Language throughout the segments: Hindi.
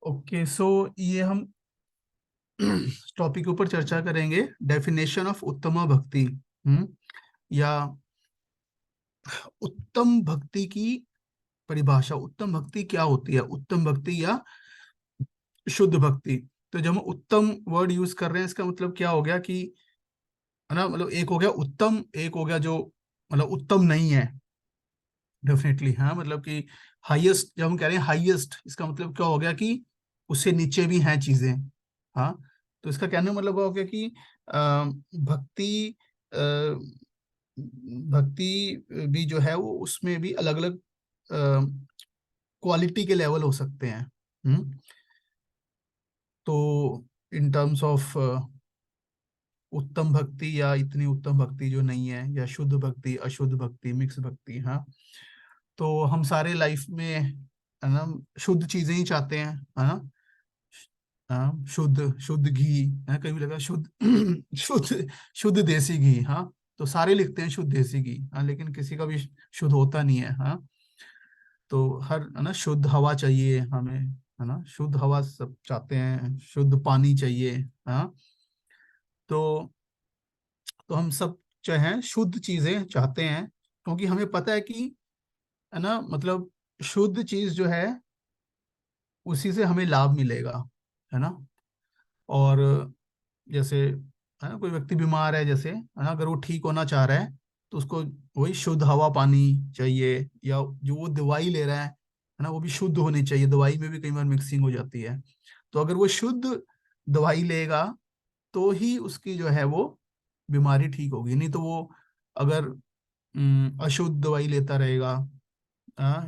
ओके, सो ये हम टॉपिक के ऊपर चर्चा करेंगे, डेफिनेशन ऑफ उत्तम भक्ति। या उत्तम भक्ति की परिभाषा, उत्तम भक्ति क्या होती है, उत्तम भक्ति या शुद्ध भक्ति। तो जब हम उत्तम वर्ड यूज कर रहे हैं, इसका मतलब क्या हो गया कि, है ना, मतलब एक हो गया उत्तम, एक हो गया जो मतलब उत्तम नहीं है। डेफिनेटली, हाँ, मतलब कि हाईएस्ट, जब हम कह रहे हैं हाईएस्ट, इसका मतलब क्या हो गया कि उससे नीचे भी हैं चीजें। हाँ, तो इसका कहने का मतलब हो गया कि भक्ति, भक्ति भी जो है वो उसमें भी अलग अलग क्वालिटी के लेवल हो सकते हैं। तो इन टर्म्स ऑफ उत्तम भक्ति या इतनी उत्तम भक्ति जो नहीं है, या शुद्ध भक्ति, अशुद्ध भक्ति, मिक्स भक्ति, हाँ, तो हम सारे लाइफ में, है ना, शुद्ध चीजें ही चाहते हैं, है ना। हाँ, शुद्ध शुद्ध घी, है, कहीं भी लगा शुद्ध शुद्ध शुद्ध देसी घी, हाँ। तो सारे लिखते हैं शुद्ध देसी घी, हाँ, लेकिन किसी का भी शुद्ध होता नहीं है, हाँ। तो हर, है ना, शुद्ध हवा चाहिए हमें, है ना, शुद्ध हवा सब चाहते हैं, शुद्ध पानी चाहिए, हाँ। तो हम सब जो है शुद्ध चीजें चाहते हैं, क्योंकि हमें पता है कि, है ना, मतलब शुद्ध चीज जो है उसी से हमें लाभ मिलेगा, है ना। और जैसे, है ना, कोई व्यक्ति बीमार है, जैसे, है ना, अगर वो ठीक होना चाह रहा है तो उसको वही शुद्ध हवा पानी चाहिए, या जो वो दवाई ले रहा है ना, वो भी शुद्ध होनी चाहिए। दवाई में भी कई बार मिक्सिंग हो जाती है। तो अगर वो शुद्ध दवाई लेगा तो ही उसकी जो है वो बीमारी ठीक होगी, नहीं तो वो अगर अशुद्ध दवाई लेता रहेगा,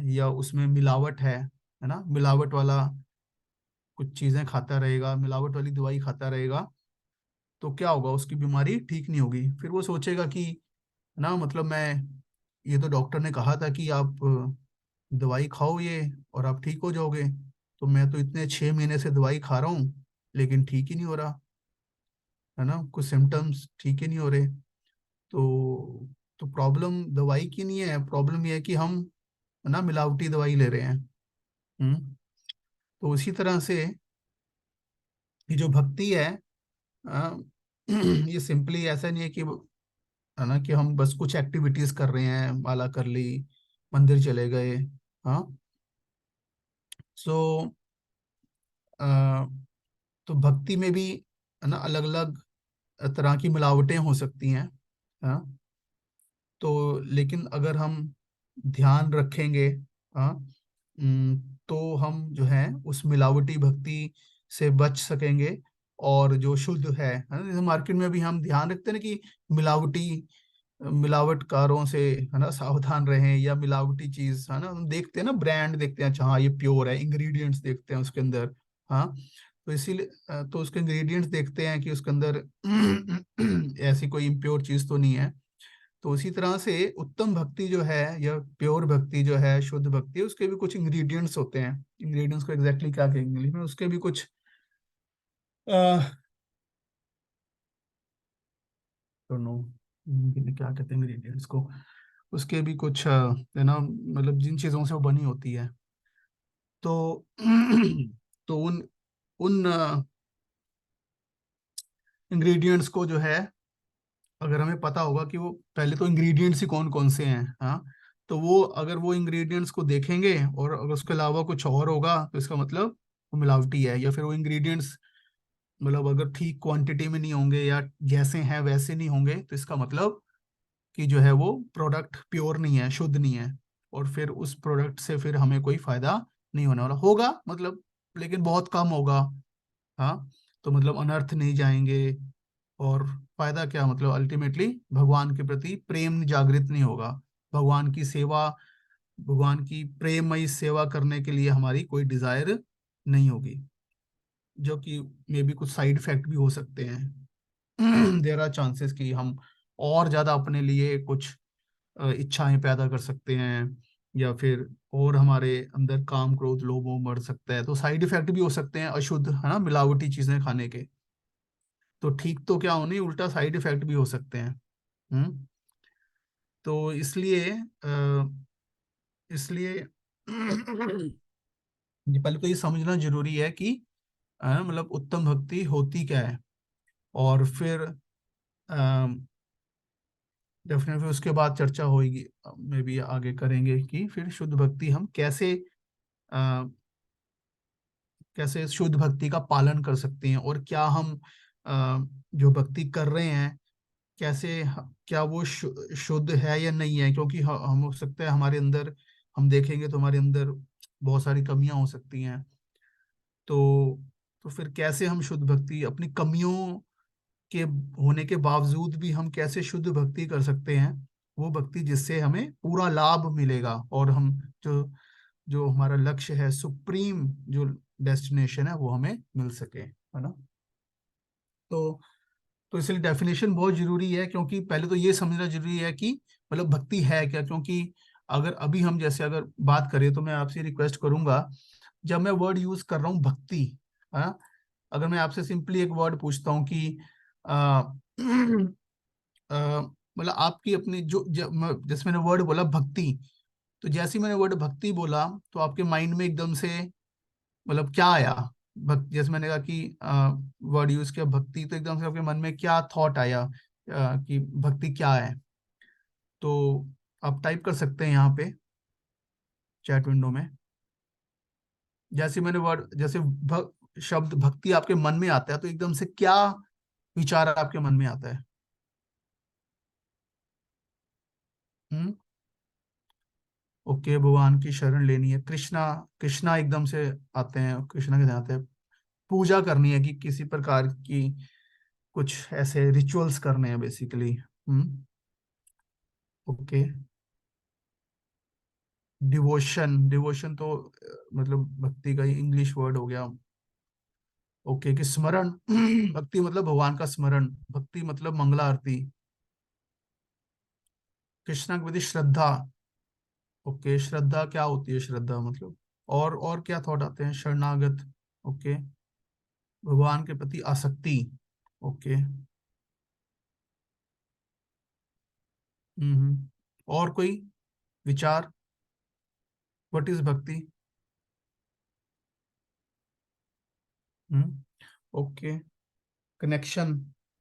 या उसमें मिलावट है ना, मिलावट वाला कुछ चीजें खाता रहेगा, मिलावट वाली दवाई खाता रहेगा, तो क्या होगा, उसकी बीमारी ठीक नहीं होगी। फिर वो सोचेगा कि, ना, मतलब मैं, ये तो डॉक्टर ने कहा था कि आप दवाई खाओ ये और आप ठीक हो जाओगे, तो मैं तो इतने 6 महीने से दवाई खा रहा हूँ लेकिन ठीक ही नहीं हो रहा, है ना, कुछ सिम्टम्स ठीक ही नहीं हो रहे। तो प्रॉब्लम दवाई की नहीं है, प्रॉब्लम ये है कि हम, है ना, मिलावटी दवाई ले रहे हैं। हम्म तो उसी तरह से ये जो भक्ति है, अ, ये सिंपली ऐसा नहीं है कि, है ना, कि हम बस कुछ एक्टिविटीज कर रहे हैं, माला कर ली, मंदिर चले गए, हाँ। सो तो भक्ति में भी, है ना, अलग अलग तरह की मिलावटें हो सकती हैं, हाँ। तो लेकिन अगर हम ध्यान रखेंगे, हाँ, तो हम जो है उस मिलावटी भक्ति से बच सकेंगे। और जो शुद्ध है ना, जैसे मार्केट में भी हम ध्यान रखते हैं ना कि मिलावटी मिलावटकारों से, है ना, सावधान रहें, या मिलावटी चीज, है ना, हम देखते हैं ना, ब्रांड देखते हैं, अच्छा हाँ ये प्योर है, इंग्रेडिएंट्स देखते हैं उसके अंदर, हाँ। तो इसीलिए तो उसके इंग्रेडिएंट्स देखते हैं कि उसके अंदर ऐसी कोई इम्प्योर चीज तो नहीं है। तो उसी तरह से उत्तम भक्ति जो है, या प्योर भक्ति जो है, शुद्ध भक्ति, उसके भी कुछ इंग्रेडिएंट्स होते हैं। इंग्रेडिएंट्स को एग्जैक्टली क्या कहेंगे इंग्लिश में, उसके भी कुछ, डोंट नो क्या कहते हैं इंग्रेडिएंट्स को, उसके भी कुछ, है ना, मतलब जिन चीजों से वो बनी होती है। तो तो उन इंग्रेडिएंट्स को जो है, अगर हमें पता होगा कि वो पहले तो इंग्रेडिएंट्स ही कौन कौन से हैं, हाँ, तो वो, अगर वो इंग्रेडिएंट्स को देखेंगे और अगर उसके अलावा कुछ और होगा तो इसका मतलब वो मिलावटी है। या फिर वो इंग्रेडिएंट्स, मतलब अगर ठीक क्वांटिटी में नहीं होंगे, या जैसे हैं वैसे नहीं होंगे, तो इसका मतलब कि जो है वो प्रोडक्ट प्योर नहीं है, शुद्ध नहीं है। और फिर उस प्रोडक्ट से फिर हमें कोई फायदा नहीं होने वाला होगा, मतलब, लेकिन बहुत कम होगा, हाँ। तो मतलब अनर्थ नहीं जाएंगे, और फायदा क्या, मतलब अल्टीमेटली भगवान के प्रति प्रेम जागृत नहीं होगा। भगवान की सेवा, भगवान की प्रेममयी सेवा करने के लिए हमारी कोई डिजायर नहीं होगी, जो कि मे बी कुछ साइड इफेक्ट भी हो सकते हैं। देर आर चांसेस कि हम और ज्यादा अपने लिए कुछ इच्छाएं पैदा कर सकते हैं, या फिर और हमारे अंदर काम क्रोध लोभ मोह बढ़ सकता है। तो साइड इफेक्ट भी हो सकते हैं अशुद्ध, है ना, मिलावटी चीजें खाने के। तो ठीक तो क्या होने, उल्टा साइड इफेक्ट भी हो सकते हैं। हम्म तो इसलिए इसलिए पहले तो ये समझना जरूरी है कि मतलब उत्तम भक्ति होती क्या है, और फिर डेफिनेटली उसके बाद चर्चा होगी, में भी आगे करेंगे कि फिर शुद्ध भक्ति हम कैसे अ, कैसे शुद्ध भक्ति का पालन कर सकते हैं, और क्या हम जो भक्ति कर रहे हैं कैसे, क्या वो शुद्ध है या नहीं है, क्योंकि हम हो सकता है हमारे अंदर, हम देखेंगे तो हमारे अंदर बहुत सारी कमियां हो सकती हैं। तो तो फिर कैसे हम शुद्ध भक्ति, अपनी कमियों के होने के बावजूद भी हम कैसे शुद्ध भक्ति कर सकते हैं, वो भक्ति जिससे हमें पूरा लाभ मिलेगा, और हम जो जो हमारा लक्ष्य है, सुप्रीम जो डेस्टिनेशन है, वो हमें मिल सके, है ना। तो तो इसलिए डेफिनेशन बहुत जरूरी है, क्योंकि पहले तो ये समझना जरूरी है कि मतलब भक्ति है क्या, क्योंकि अगर अभी हम जैसे अगर बात करें, तो मैं आपसे रिक्वेस्ट करूंगा, जब मैं वर्ड यूज कर रहा हूँ भक्ति, हाँ, अगर मैं आपसे सिंपली एक वर्ड पूछता हूँ कि आ, मतलब आपकी अपनी जैसे मैंने वर्ड बोला भक्ति, तो जैसे ही मैंने वर्ड भक्ति बोला, तो आपके माइंड में एकदम से मतलब क्या आया? भक्ति, जैसे मैंने कहा कि वर्ड यूज किया भक्ति, तो एकदम से आपके मन में क्या थॉट आया कि भक्ति क्या है? तो आप टाइप कर सकते हैं यहाँ पे चैट विंडो में। जैसे मैंने वर्ड, जैसे शब्द भक्ति आपके मन में आता है, तो एकदम से क्या विचार आपके मन में आता है? हम्म। ओके, भगवान की शरण लेनी है, कृष्णा, कृष्णा एकदम से आते हैं, कृष्णा के ध्यान आते हैं, पूजा करनी है कि किसी प्रकार की कुछ ऐसे रिचुअल्स करने हैं बेसिकली। हम्म। ओके। डिवोशन, डिवोशन तो मतलब भक्ति का ही इंग्लिश वर्ड हो गया। ओके, कि स्मरण भक्ति मतलब भगवान का स्मरण, भक्ति मतलब मंगला आरती, कृष्णा के प्रति श्रद्धा। ओके, श्रद्धा क्या होती है, श्रद्धा मतलब, और क्या थॉट आते हैं, शरणागत। ओके, भगवान के प्रति आसक्ति। ओके। और कोई विचार, व्हाट इज भक्ति? हम्म। ओके, कनेक्शन,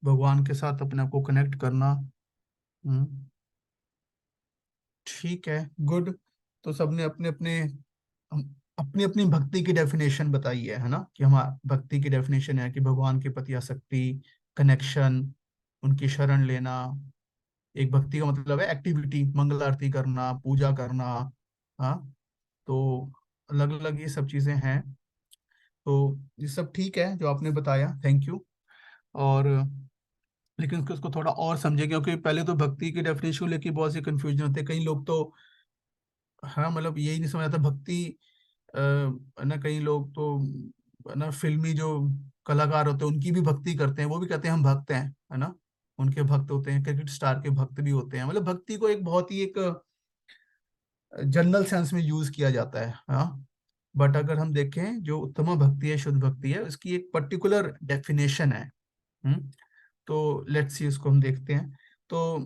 भगवान के साथ अपने आप को कनेक्ट करना। हम्म। ठीक है, गुड। तो सबने अपने अपने अपनी अपनी भक्ति की डेफिनेशन बताई है ना, कि हमारा भक्ति की डेफिनेशन है कि भगवान के प्रति आसक्ति, कनेक्शन, उनकी शरण लेना। एक भक्ति का मतलब है एक्टिविटी, मंगल आरती करना, पूजा करना। हाँ, तो अलग अलग ये सब चीजें हैं। तो ये सब ठीक है जो आपने बताया, थैंक यू। और लेकिन उसको थोड़ा और समझे, क्योंकि पहले तो भक्ति की डेफिनेशन लेके बहुत से कंफ्यूजन होते हैं, कई लोग तो, हाँ, मतलब यही नहीं समझ आता भक्ति, है ना, कई लोग तो, है ना, फिल्मी जो कलाकार होते हैं उनकी भी भक्ति करते हैं, वो भी कहते हैं हम भक्त हैं, है ना, उनके भक्त होते हैं, क्रिकेट स्टार के भक्त भी होते हैं, मतलब भक्ति को एक बहुत ही एक जनरल सेंस में यूज किया जाता है, हाँ। बट अगर हम देखें जो उत्तम भक्ति है, शुद्ध भक्ति है, उसकी एक पर्टिकुलर डेफिनेशन है। हम्म। तो लेट्स सी, उसको हम देखते हैं। तो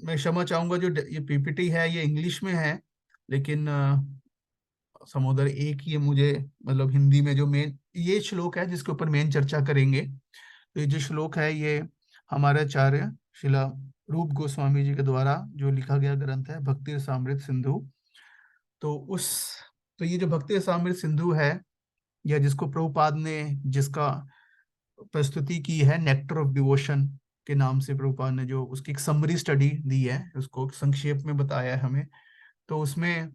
मैं क्षमा चाहूंगा, जो ये पीपीटी है ये इंग्लिश में है, लेकिन समुद्र एक ही है मुझे, मतलब हिंदी में जो मेन ये श्लोक है जिसके ऊपर मेन चर्चा करेंगे। तो ये जो श्लोक है ये हमारे आचार्य शिला रूप गोस्वामी जी के द्वारा जो लिखा गया ग्रंथ है, भक्ति रसामृत सिंधु। तो उस तो ये जो भक्ति रसामृत सिंधु है, या जिसको प्रभुपाद ने, जिसका प्रस्तुति की है नेक्टर ऑफ डिवोशन के नाम से, प्रभुपाद ने जो उसकी एक समरी स्टडी दी है, उसको संक्षेप में बताया है हमें। तो उसमें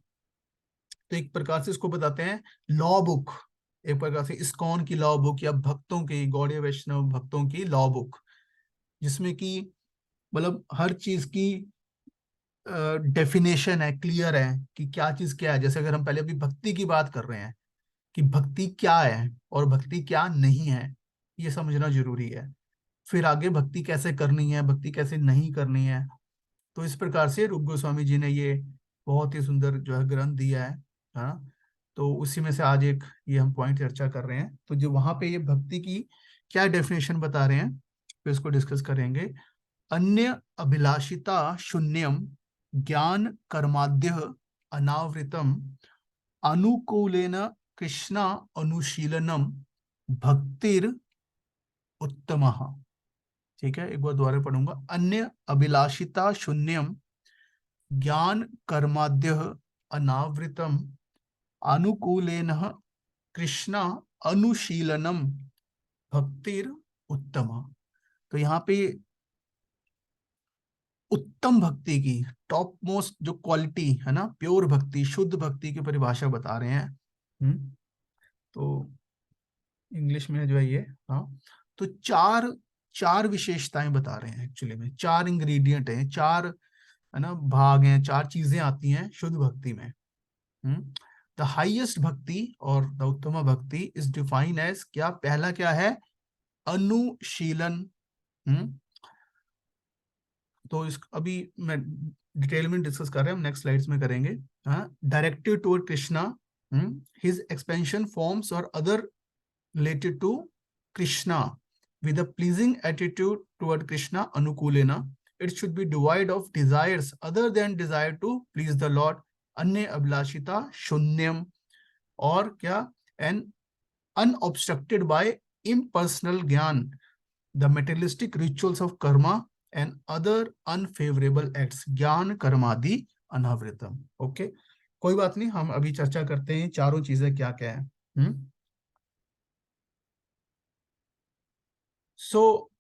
तो एक प्रकार से इसको बताते हैं लॉ बुक, एक प्रकार से इस्कॉन की लॉ बुक, या भक्तों की, गौड़ीय वैष्णव भक्तों की लॉ बुक, जिसमें कि मतलब हर चीज की डेफिनेशन है, क्लियर है कि क्या चीज क्या है। जैसे अगर हम पहले अभी भक्ति की बात कर रहे हैं कि भक्ति क्या है और भक्ति क्या नहीं है, ये समझना जरूरी है। फिर आगे भक्ति कैसे करनी है, भक्ति कैसे नहीं करनी है। तो इस प्रकार से रूप गोस्वामी जी ने ये बहुत ही सुंदर जो है ग्रंथ दिया है। हाँ, तो उसी में से आज एक ये हम पॉइंट चर्चा कर रहे हैं, तो जो वहां पे ये भक्ति की क्या डेफिनेशन बता रहे हैं, तो इसको डिस्कस करेंगे। अन्य अभिलाषिता शून्यम, ज्ञान कर्माद्य अनावृतम, अनुकूलेन कृष्णा अनुशीलनम भक्तिर उत्तमः। ठीक है, एक बार दोबारा पढ़ूंगा। अन्य अभिलाषिता शून्यम ज्ञान कर्माद्य अनावृतम अनुकूलेन कृष्णा अनुशीलनम भक्तिर उत्तम। तो यहाँ पे उत्तम भक्ति की टॉप मोस्ट जो क्वालिटी है ना, प्योर भक्ति, शुद्ध भक्ति की परिभाषा बता रहे हैं। तो इंग्लिश में जो है ये, हाँ, तो चार चार विशेषताएं बता रहे हैं एक्चुअली में, चार इंग्रेडिएंट हैं, चार है ना भाग हैं, चार चीजें आती हैं शुद्ध भक्ति में। द हाईएस्ट भक्ति और द उत्तम भक्ति इज डिफाइंड एज, क्या पहला क्या है, अनुशीलन। तो इस अभी मैं डिटेल में डिस्कस कर रहे हैं, हम नेक्स्ट स्लाइड्स में करेंगे। हाँ, directed toward Krishna, his expansion forms और other related to Krishna with a pleasing attitude toward Krishna anukulena. It should be devoid of desires other than desire to please the Lord. अन्य अभिलाषिता शून्यम, और क्या, and unobstructed by impersonal ज्ञान, the materialistic rituals of karma and other unfavorable acts, ज्ञान कर्मादि अनावृतम। ओके, कोई बात नहीं, हम अभी चर्चा करते हैं चारों चीजें क्या क्या है। सो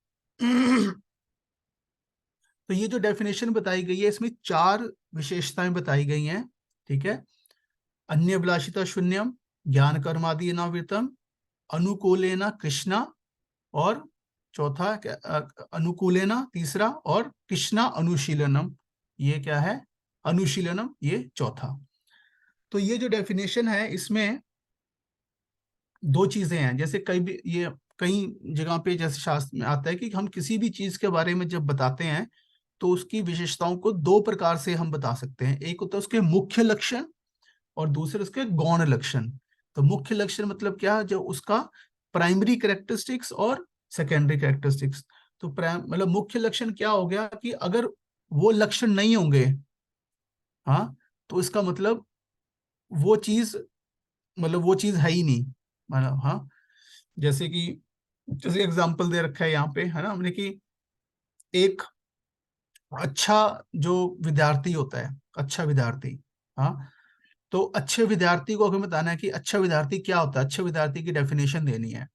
तो ये जो डेफिनेशन बताई गई है इसमें चार विशेषताएं बताई गई हैं। ठीक है, अन्य अभिलाषिता शून्यम, ज्ञान कर्मादि अनावृतम, अनुकूलेना कृष्णा, और चौथा अनुकूलेना तीसरा, और कृष्णा अनुशीलनम, ये क्या है, अनुशीलनम ये चौथा। तो ये जो डेफिनेशन है इसमें दो चीजें हैं, जैसे कई भी ये कई जगह पे जैसे शास्त्र में आता है कि हम किसी भी चीज के बारे में जब बताते हैं तो उसकी विशेषताओं को दो प्रकार से हम बता सकते हैं। एक होता है उसके मुख्य लक्षण और दूसरे उसके गौण लक्षण। तो मुख्य लक्षण मतलब क्या, जो उसका प्राइमरी कैरेक्टरिस्टिक्स और सेकेंडरी कैरेक्टरिस्टिक्स। तो मतलब मुख्य लक्षण क्या हो गया कि अगर वो लक्षण नहीं होंगे, हाँ, तो इसका मतलब वो चीज, मतलब वो चीज है ही नहीं, मतलब हाँ, जैसे कि जैसे एग्जांपल दे रखा है यहाँ पे है ना हमने कि एक अच्छा जो विद्यार्थी होता है, अच्छा विद्यार्थी, हाँ, तो अच्छे विद्यार्थी को हमें बताना है कि अच्छा विद्यार्थी क्या होता है, अच्छे विद्यार्थी की डेफिनेशन देनी है।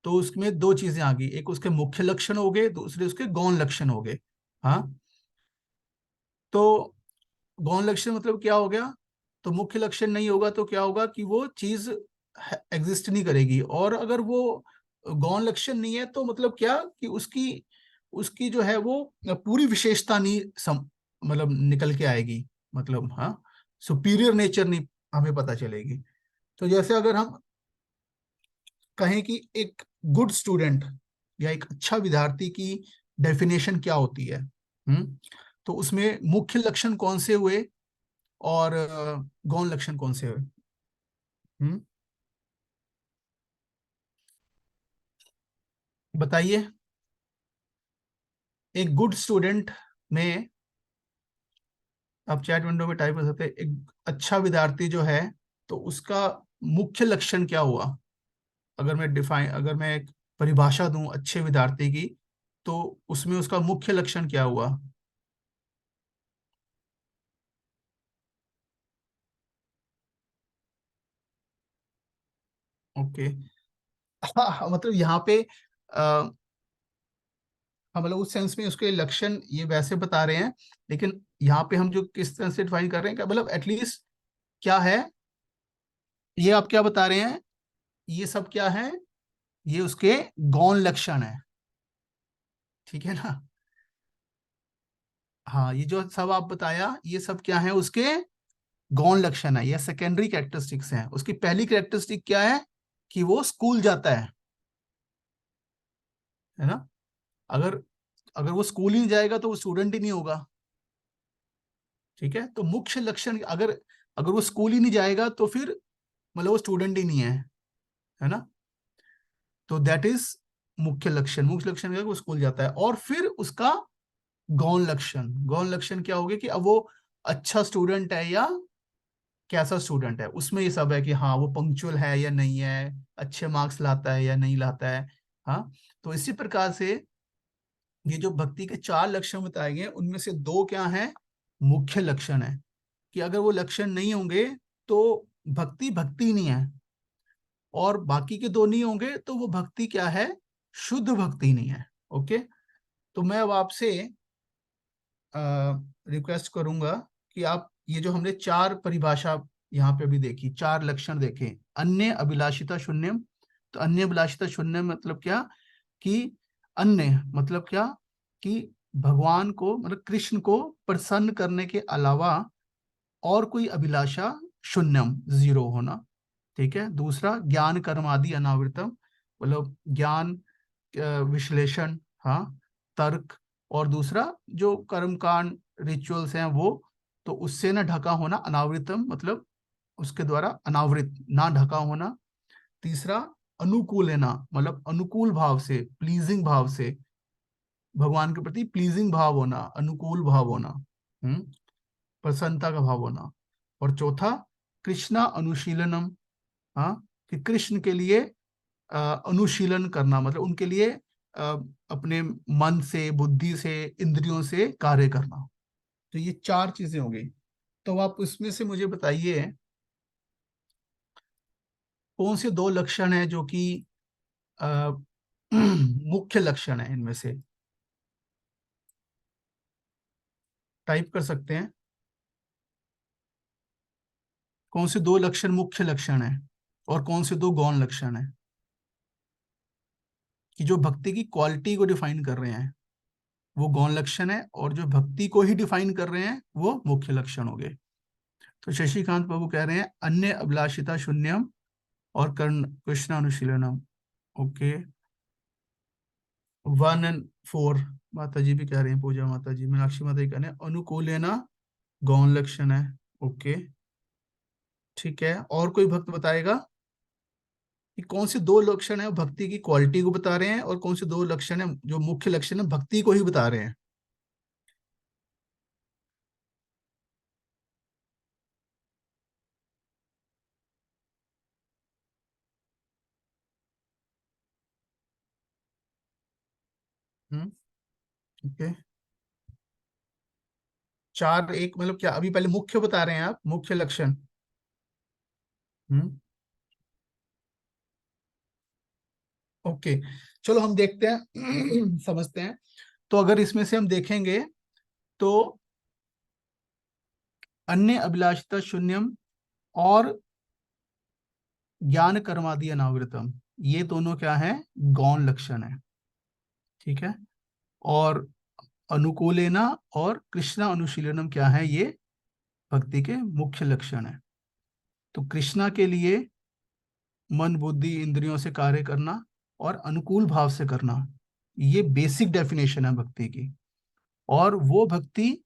तो उसमें दो चीजें आ गई, एक उसके मुख्य लक्षण हो गए, दूसरे उसके गौण लक्षण हो गए। हाँ, तो गौण लक्षण मतलब क्या हो गया, तो मुख्य लक्षण नहीं होगा तो क्या होगा कि वो चीज एग्जिस्ट नहीं करेगी, और अगर वो गौण लक्षण नहीं है तो मतलब क्या कि उसकी उसकी जो है वो पूरी विशेषता नहीं मतलब निकल के आएगी, मतलब हाँ, सुपीरियर नेचर नहीं हमें पता चलेगी। तो जैसे अगर हम कहें कि एक गुड स्टूडेंट या एक अच्छा विद्यार्थी की डेफिनेशन क्या होती है, तो उसमें मुख्य लक्षण कौन से हुए और गौण लक्षण कौन से हुए। बताइए, एक गुड स्टूडेंट में, आप चैट विंडो में टाइप कर सकते हैं, एक अच्छा विद्यार्थी जो है तो उसका मुख्य लक्षण क्या हुआ। अगर मैं एक परिभाषा दूं अच्छे विद्यार्थी की, तो उसमें उसका मुख्य लक्षण क्या हुआ। ओके, हाँ, मतलब यहाँ पे हाँ, मतलब उस सेंस में उसके लक्षण ये वैसे बता रहे हैं, लेकिन यहाँ पे हम जो किस तरह से डिफाइन कर रहे हैं, क्या मतलब एटलीस्ट क्या है, ये आप क्या बता रहे हैं, ये सब क्या है, ये उसके गौण लक्षण है। ठीक है ना, हाँ, ये जो सब आप बताया ये सब क्या है, उसके गौण लक्षण है, ये सेकेंडरी कैरेक्टरिस्टिक्स हैं। उसकी पहली कैरेक्टरिस्टिक क्या है कि वो स्कूल जाता है ना। अगर अगर वो स्कूल ही नहीं जाएगा तो वो स्टूडेंट ही नहीं होगा। ठीक है, तो मुख्य लक्षण, अगर अगर वो स्कूल ही नहीं जाएगा तो फिर मतलब वो स्टूडेंट ही नहीं है ना। तो दैट इज मुख्य लक्षण। मुख्य लक्षण क्या है, वो स्कूल जाता है। और फिर उसका गौण लक्षण, गौण लक्षण क्या होगा कि अब वो अच्छा स्टूडेंट है या कैसा स्टूडेंट है, उसमें ये सब है कि हाँ वो पंक्चुअल है या नहीं है, अच्छे मार्क्स लाता है या नहीं लाता है। हाँ, तो इसी प्रकार से ये जो भक्ति के 4 लक्षण बताए गए उनमें से 2 क्या हैं, मुख्य लक्षण है, कि अगर वो लक्षण नहीं होंगे तो भक्ति भक्ति नहीं है, और बाकी के 2 नहीं होंगे तो वो भक्ति क्या है, शुद्ध भक्ति नहीं है। ओके, तो मैं अब आपसे रिक्वेस्ट करूंगा कि आप ये जो हमने 4 परिभाषा यहाँ पे अभी देखी, 4 लक्षण देखे, अन्य अभिलाषिता शून्यम। तो अन्य अभिलाषिता शून्य मतलब क्या, कि अन्य मतलब क्या, कि भगवान को मतलब कृष्ण को प्रसन्न करने के अलावा और कोई अभिलाषा शून्यम, 0 होना। ठीक है, दूसरा ज्ञान कर्म आदि अनावृतम, मतलब ज्ञान, विश्लेषण, हाँ, तर्क, और दूसरा जो कर्म कांड रिचुअल्स हैं वो, तो उससे ना ढका होना, अनावृतम मतलब उसके द्वारा अनावृत ना ढका होना। तीसरा अनुकूल लेना, मतलब अनुकूल भाव से, प्लीजिंग भाव से, भगवान के प्रति प्लीजिंग भाव होना, अनुकूल भाव होना, हम्म, प्रसन्नता का भाव होना। और चौथा कृष्णा अनुशीलनम, हाँ, कि कृष्ण के लिए अनुशीलन करना, मतलब उनके लिए अ, अपने मन से, बुद्धि से, इंद्रियों से कार्य करना। तो ये 4 चीजें हो गई। तो आप उसमें से मुझे बताइए कौन से 2 लक्षण हैं जो कि अ, मुख्य लक्षण है इनमें से, टाइप कर सकते हैं। कौन से 2 लक्षण मुख्य लक्षण है और कौन से 2 गौण लक्षण है, कि जो भक्ति की क्वालिटी को डिफाइन कर रहे हैं वो गौण लक्षण है, और जो भक्ति को ही डिफाइन कर रहे हैं वो मुख्य लक्षण हो गए। तो शशिकांत बाबू कह रहे हैं अन्य अभिलाषिता शून्यम और कर्ण कृष्ण अनुशीलनम। ओके, 1 और 4 माता जी भी कह रहे हैं, पूजा माता जी, मीनाक्षी माता जी कह रहे हैं अनुकूल लेना गौण लक्षण है। ओके, ठीक है, और कोई भक्त बताएगा कि कौन से 2 लक्षण है भक्ति की क्वालिटी को बता रहे हैं और कौन से 2 लक्षण है जो मुख्य लक्षण है भक्ति को ही बता रहे हैं। हम्म, ओके, 4 1 मतलब क्या, अभी पहले मुख्य बता रहे हैं आप, मुख्य लक्षण। हम्म, ओके, चलो हम देखते हैं समझते हैं। तो अगर इसमें से हम देखेंगे तो अन्य अभिलाषिता शून्यम और ज्ञान कर्मादि अनावृतम, ये दोनों क्या है, गौण लक्षण है। ठीक है, और अनुकूलेना और कृष्णा अनुशीलनम क्या है, ये भक्ति के मुख्य लक्षण है। तो कृष्णा के लिए मन बुद्धि इंद्रियों से कार्य करना और अनुकूल भाव से करना, ये बेसिक डेफिनेशन है भक्ति की। और वो भक्ति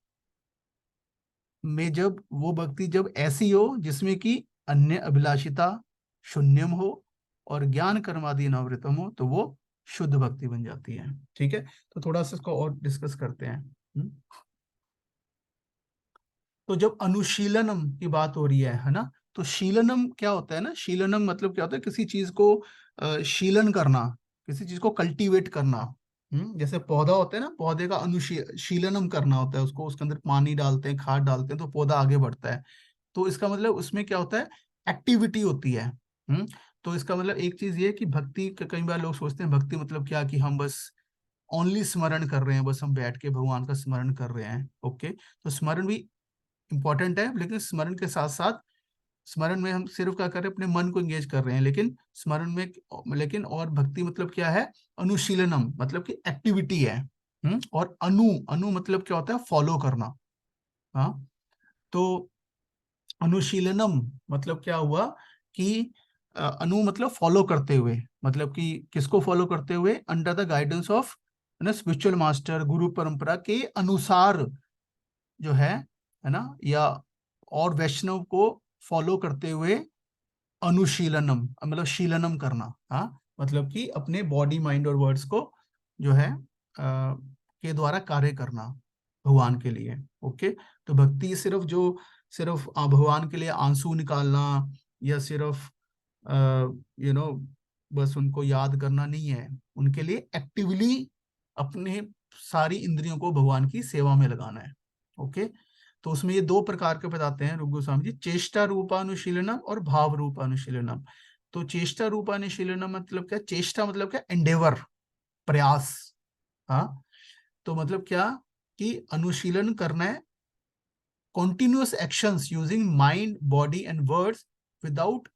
जब ऐसी हो जिसमें कि अन्य अभिलाषिता शून्यम हो और ज्ञान कर्मादि अनावृतम हो, तो वो शुद्ध भक्ति बन जाती है। ठीक है, तो थोड़ा सा इसको और डिस्कस करते हैं। तो जब अनुशीलनम की बात हो रही है ना, तो शीलनम क्या होता है ना, शीलनम मतलब क्या होता है, किसी चीज को शीलन करना, किसी चीज को कल्टीवेट करना। जैसे पौधा होता है ना, पौधे का अनुशीलनम करना होता है, उसको उसके अंदर पानी डालते हैं, खाद डालते हैं, तो पौधा आगे बढ़ता है। तो इसका मतलब उसमें क्या होता है, एक्टिविटी होती है। तो इसका मतलब एक चीज ये है कि भक्ति, कई बार लोग सोचते हैं भक्ति मतलब क्या, कि हम बस ओनली स्मरण कर रहे हैं, बस हम बैठ के भगवान का स्मरण कर रहे हैं। ओके, तो स्मरण भी इंपॉर्टेंट है, लेकिन स्मरण के साथ साथ, स्मरण में हम सिर्फ क्या कर रहे हैं, अपने मन को एंगेज कर रहे हैं, लेकिन स्मरण में, लेकिन और भक्ति मतलब क्या है, अनुशीलनम मतलब कि एक्टिविटी है। और अनु अनु मतलब क्या होता है, फॉलो करना। हाँ, तो अनुशीलनम मतलब क्या हुआ, कि अनु मतलब फॉलो करते हुए, मतलब कि किसको फॉलो करते हुए, अंडर द गाइडेंस ऑफ ना स्पिरिचुअल मास्टर, गुरु परंपरा के अनुसार जो है ना, या और वैष्णव को फॉलो करते हुए, अनुशीलनम मतलब शीलनम करना। हाँ, मतलब कि अपने बॉडी माइंड और वर्ड्स को जो है के द्वारा कार्य करना भगवान के लिए। ओके, तो भक्ति सिर्फ जो सिर्फ भगवान के लिए आंसू निकालना या सिर्फ यू नो बस उनको याद करना नहीं है, उनके लिए एक्टिवली अपने सारी इंद्रियों को भगवान की सेवा में लगाना है। ओके, तो उसमें ये दो प्रकार के बताते हैं रूप गोस्वामी जी, चेष्टा रूपानुशीलनम और भाव रूपानुशीलनम। तो चेष्टा रूपानुशीलनम मतलब क्या, चेष्टा मतलब क्या, एंडेवर, प्रयास। हाँ, तो मतलब क्या कि अनुशीलन करना है, continuous actions using mind body and words without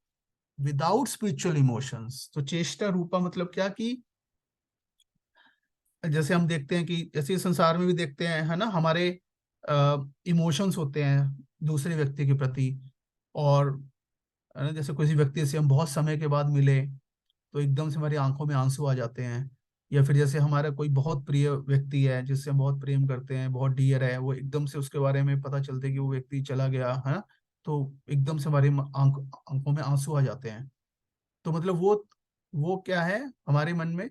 spiritual emotions. तो चेष्टा रूपा मतलब क्या कि जैसे हम देखते हैं कि जैसे इस संसार में भी देखते हैं, है ना, हमारे इमोशंस होते हैं दूसरे व्यक्ति के प्रति। और जैसे किसी व्यक्ति से हम बहुत समय के बाद मिले तो एकदम से हमारी आंखों में आंसू आ जाते हैं। या फिर जैसे हमारा कोई बहुत प्रिय व्यक्ति है जिससे हम बहुत प्रेम करते हैं, बहुत डियर है, वो एकदम से उसके बारे में पता चलते है कि वो व्यक्ति चला गया है, तो एकदम से हमारी आंखों में आंसू आ जाते हैं। तो मतलब वो क्या है हमारे मन में,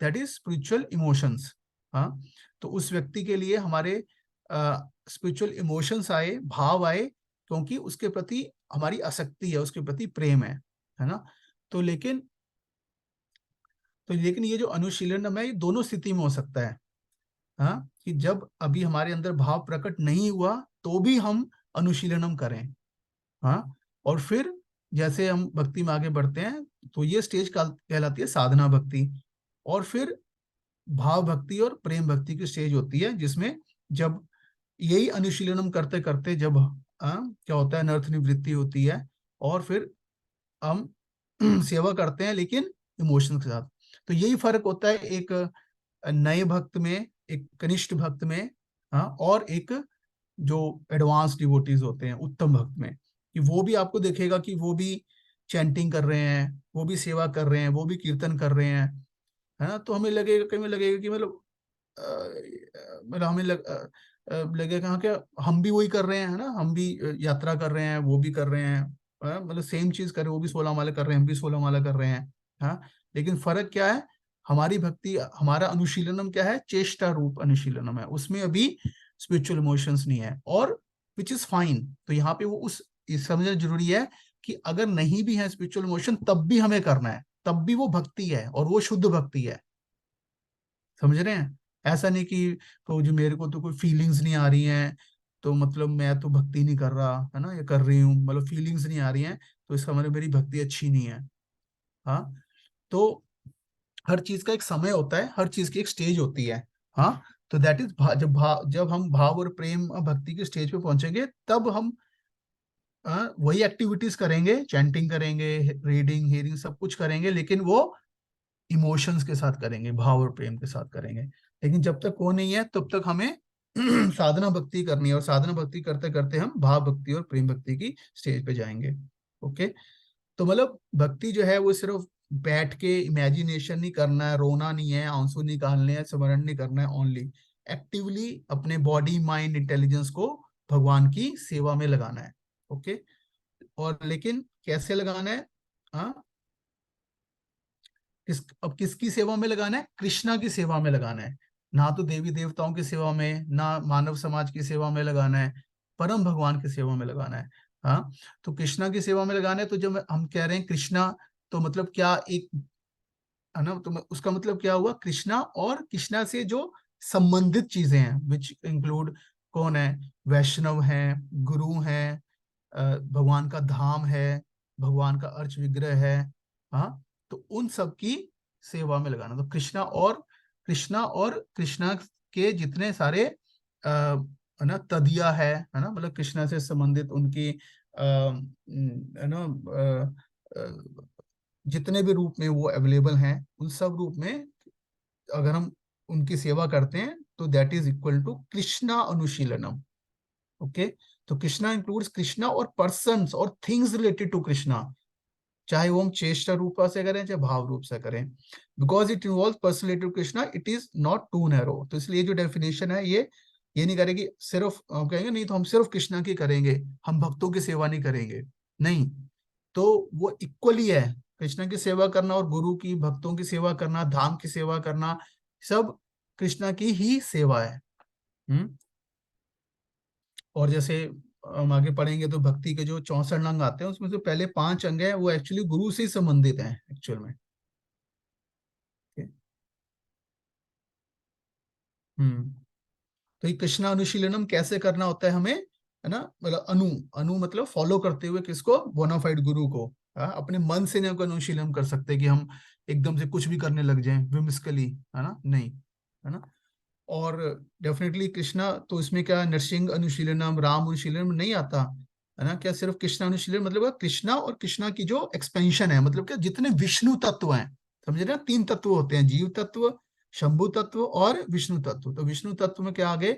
दैट इज स्पिरिचुअल इमोशंस। हाँ, तो उस व्यक्ति के लिए हमारे स्पिरिचुअल इमोशंस आए, भाव आए, क्योंकि उसके प्रति हमारी आसक्ति है, उसके प्रति प्रेम है ना। तो लेकिन ये जो अनुशीलन है ये दोनों स्थिति में हो सकता है। हाँ, कि जब अभी हमारे अंदर भाव प्रकट नहीं हुआ तो भी हम अनुशीलनम करें। हाँ, और फिर जैसे हम भक्ति में आगे बढ़ते हैं तो ये स्टेज कहलाती है साधना भक्ति। और फिर भाव भक्ति और प्रेम भक्ति की स्टेज होती है, जिसमें जब यही अनुशीलनम करते करते जब क्या होता है, नर्थ निवृत्ति होती है, और फिर हम सेवा करते हैं लेकिन इमोशन के साथ। तो यही फर्क होता है एक नए भक्त में, एक कनिष्ठ भक्त में, हाँ, और एक जो एडवांस डिवोटीज होते हैं उत्तम भक्त में, कि वो भी आपको देखेगा कि वो भी चैंटिंग कर रहे हैं, वो भी सेवा कर रहे हैं, वो भी कीर्तन कर रहे हैं, है ना। तो हमें लगेगा, कहीं में लगेगा कि मतलब मतलब हमें लगेगा हाँ क्या हम भी वही कर रहे हैं, है ना, हम भी यात्रा कर रहे हैं, वो भी कर रहे हैं, मतलब सेम चीज कर रहे हैं, वो भी 16 माला कर रहे हैं, हम भी 16 माला कर रहे हैं। हाँ, लेकिन फर्क क्या है, हमारी भक्ति, हमारा अनुशीलनम क्या है, चेष्टा रूप अनुशीलनम है, उसमें अभी स्पिरिचुअल इमोशंस नहीं है, और विच इज फाइन। तो यहाँ पे वो उस ये समझना जरूरी है कि अगर नहीं भी है स्पिरिचुअल इमोशन तब भी हमें करना है, तब भी वो भक्ति है और वो शुद्ध भक्ति है। समझ रहे हैं? ऐसा नहीं कि तो जो मेरे को तो कोई फीलिंग्स नहीं आ रही हैं तो मतलब मैं तो भक्ति नहीं कर रहा, है ना, ये कर रही हूँ, मतलब फीलिंग्स नहीं आ रही हैं तो इसका मतलब मेरी भक्ति अच्छी नहीं है। हाँ, तो हर चीज का एक समय होता है, हर चीज की एक स्टेज होती है। हाँ, तो दैट इज जब हम भाव और प्रेम और भक्ति के स्टेज पे पहुंचेंगे तब हम वही एक्टिविटीज करेंगे, चैंटिंग करेंगे, रीडिंग हियरिंग सब कुछ करेंगे, लेकिन वो इमोशंस के साथ करेंगे, भाव और प्रेम के साथ करेंगे। लेकिन जब तक वो नहीं है तब तक हमें साधना भक्ति करनी है, और साधना भक्ति करते करते हम भाव भक्ति और प्रेम भक्ति की स्टेज पे जाएंगे। ओके, तो मतलब भक्ति जो है वो सिर्फ बैठ के इमेजिनेशन नहीं करना है, रोना नहीं है, आंसू निकालने हैं, स्मरण नहीं करना है, ओनली एक्टिवली अपने बॉडी माइंड इंटेलिजेंस को भगवान की सेवा में लगाना है। ओके, और लेकिन कैसे लगाना है? हाँ, अब किसकी सेवा में लगाना है? कृष्णा की सेवा में लगाना है, ना तो देवी देवताओं की सेवा में, ना मानव समाज की सेवा में लगाना है, परम भगवान की सेवा में लगाना है। हाँ, तो कृष्णा की सेवा में लगाना है। तो जब हम कह रहे हैं कृष्णा, तो मतलब क्या, एक, है ना, तो उसका मतलब क्या हुआ, कृष्णा और कृष्णा से जो संबंधित चीजें हैं, विच इंक्लूड कौन है, वैष्णव है, गुरु है, भगवान का धाम है, भगवान का अर्च विग्रह है। हाँ, तो उन सब की सेवा में लगाना। तो कृष्णा के जितने सारे है ना तदिया है ना, मतलब कृष्णा से संबंधित उनकी है ना जितने भी रूप में वो अवेलेबल हैं, उन सब रूप में अगर हम उनकी सेवा करते हैं तो that is equal to Krishna अनुशीलनम। ओके, तो कृष्णा इंक्लूड्स कृष्णा और पर्सन्स और थिंग्स रिलेटेड टू कृष्णा, चाहे वो हम चेष्टा रूपा से करें चाहे भाव रूप से करें, because it involve person related to Krishna, it is not too narrow. तो इसलिए जो डेफिनेशन है ये नहीं करेगी सिर्फ, हम कहेंगे नहीं तो हम सिर्फ कृष्णा की करेंगे, हम भक्तों की सेवा नहीं करेंगे, नहीं। तो वो इक्वली है, कृष्णा की सेवा करना और गुरु की, भक्तों की सेवा करना, धाम की सेवा करना, सब कृष्णा की ही सेवा है। हम्म, और जैसे हम आगे पढ़ेंगे तो भक्ति के जो 64 अंग आते हैं उसमें से पहले 5 अंग हैं वो एक्चुअली गुरु से ही संबंधित हैं एक्चुअल में। हम्म। तो ये कृष्णा अनुशीलनम कैसे करना होता है हमें, है ना, मतलब अनु, अनु मतलब फॉलो करते हुए किसको, बोनाफाइड गुरु को। हाँ, अपने मन से नहीं अनुशीलन कर सकते कि हम एकदम से कुछ भी करने लग जाएं विमिस्कली, है ना, नहीं, है ना। और डेफिनेटली कृष्णा तो इसमें क्या नरसिंह अनुशीलनम राम अनुशीलनम नहीं आता, है ना, क्या सिर्फ कृष्णा अनुशीलन मतलब क्या? कृष्णा और कृष्णा की जो एक्सपेंशन है, मतलब क्या जितने विष्णु तत्व हैं, समझ रहे हैं, 3 तत्व होते हैं, जीव तत्व, शंभु तत्व और विष्णु तत्व। तो विष्णु तत्व में क्या आ गए,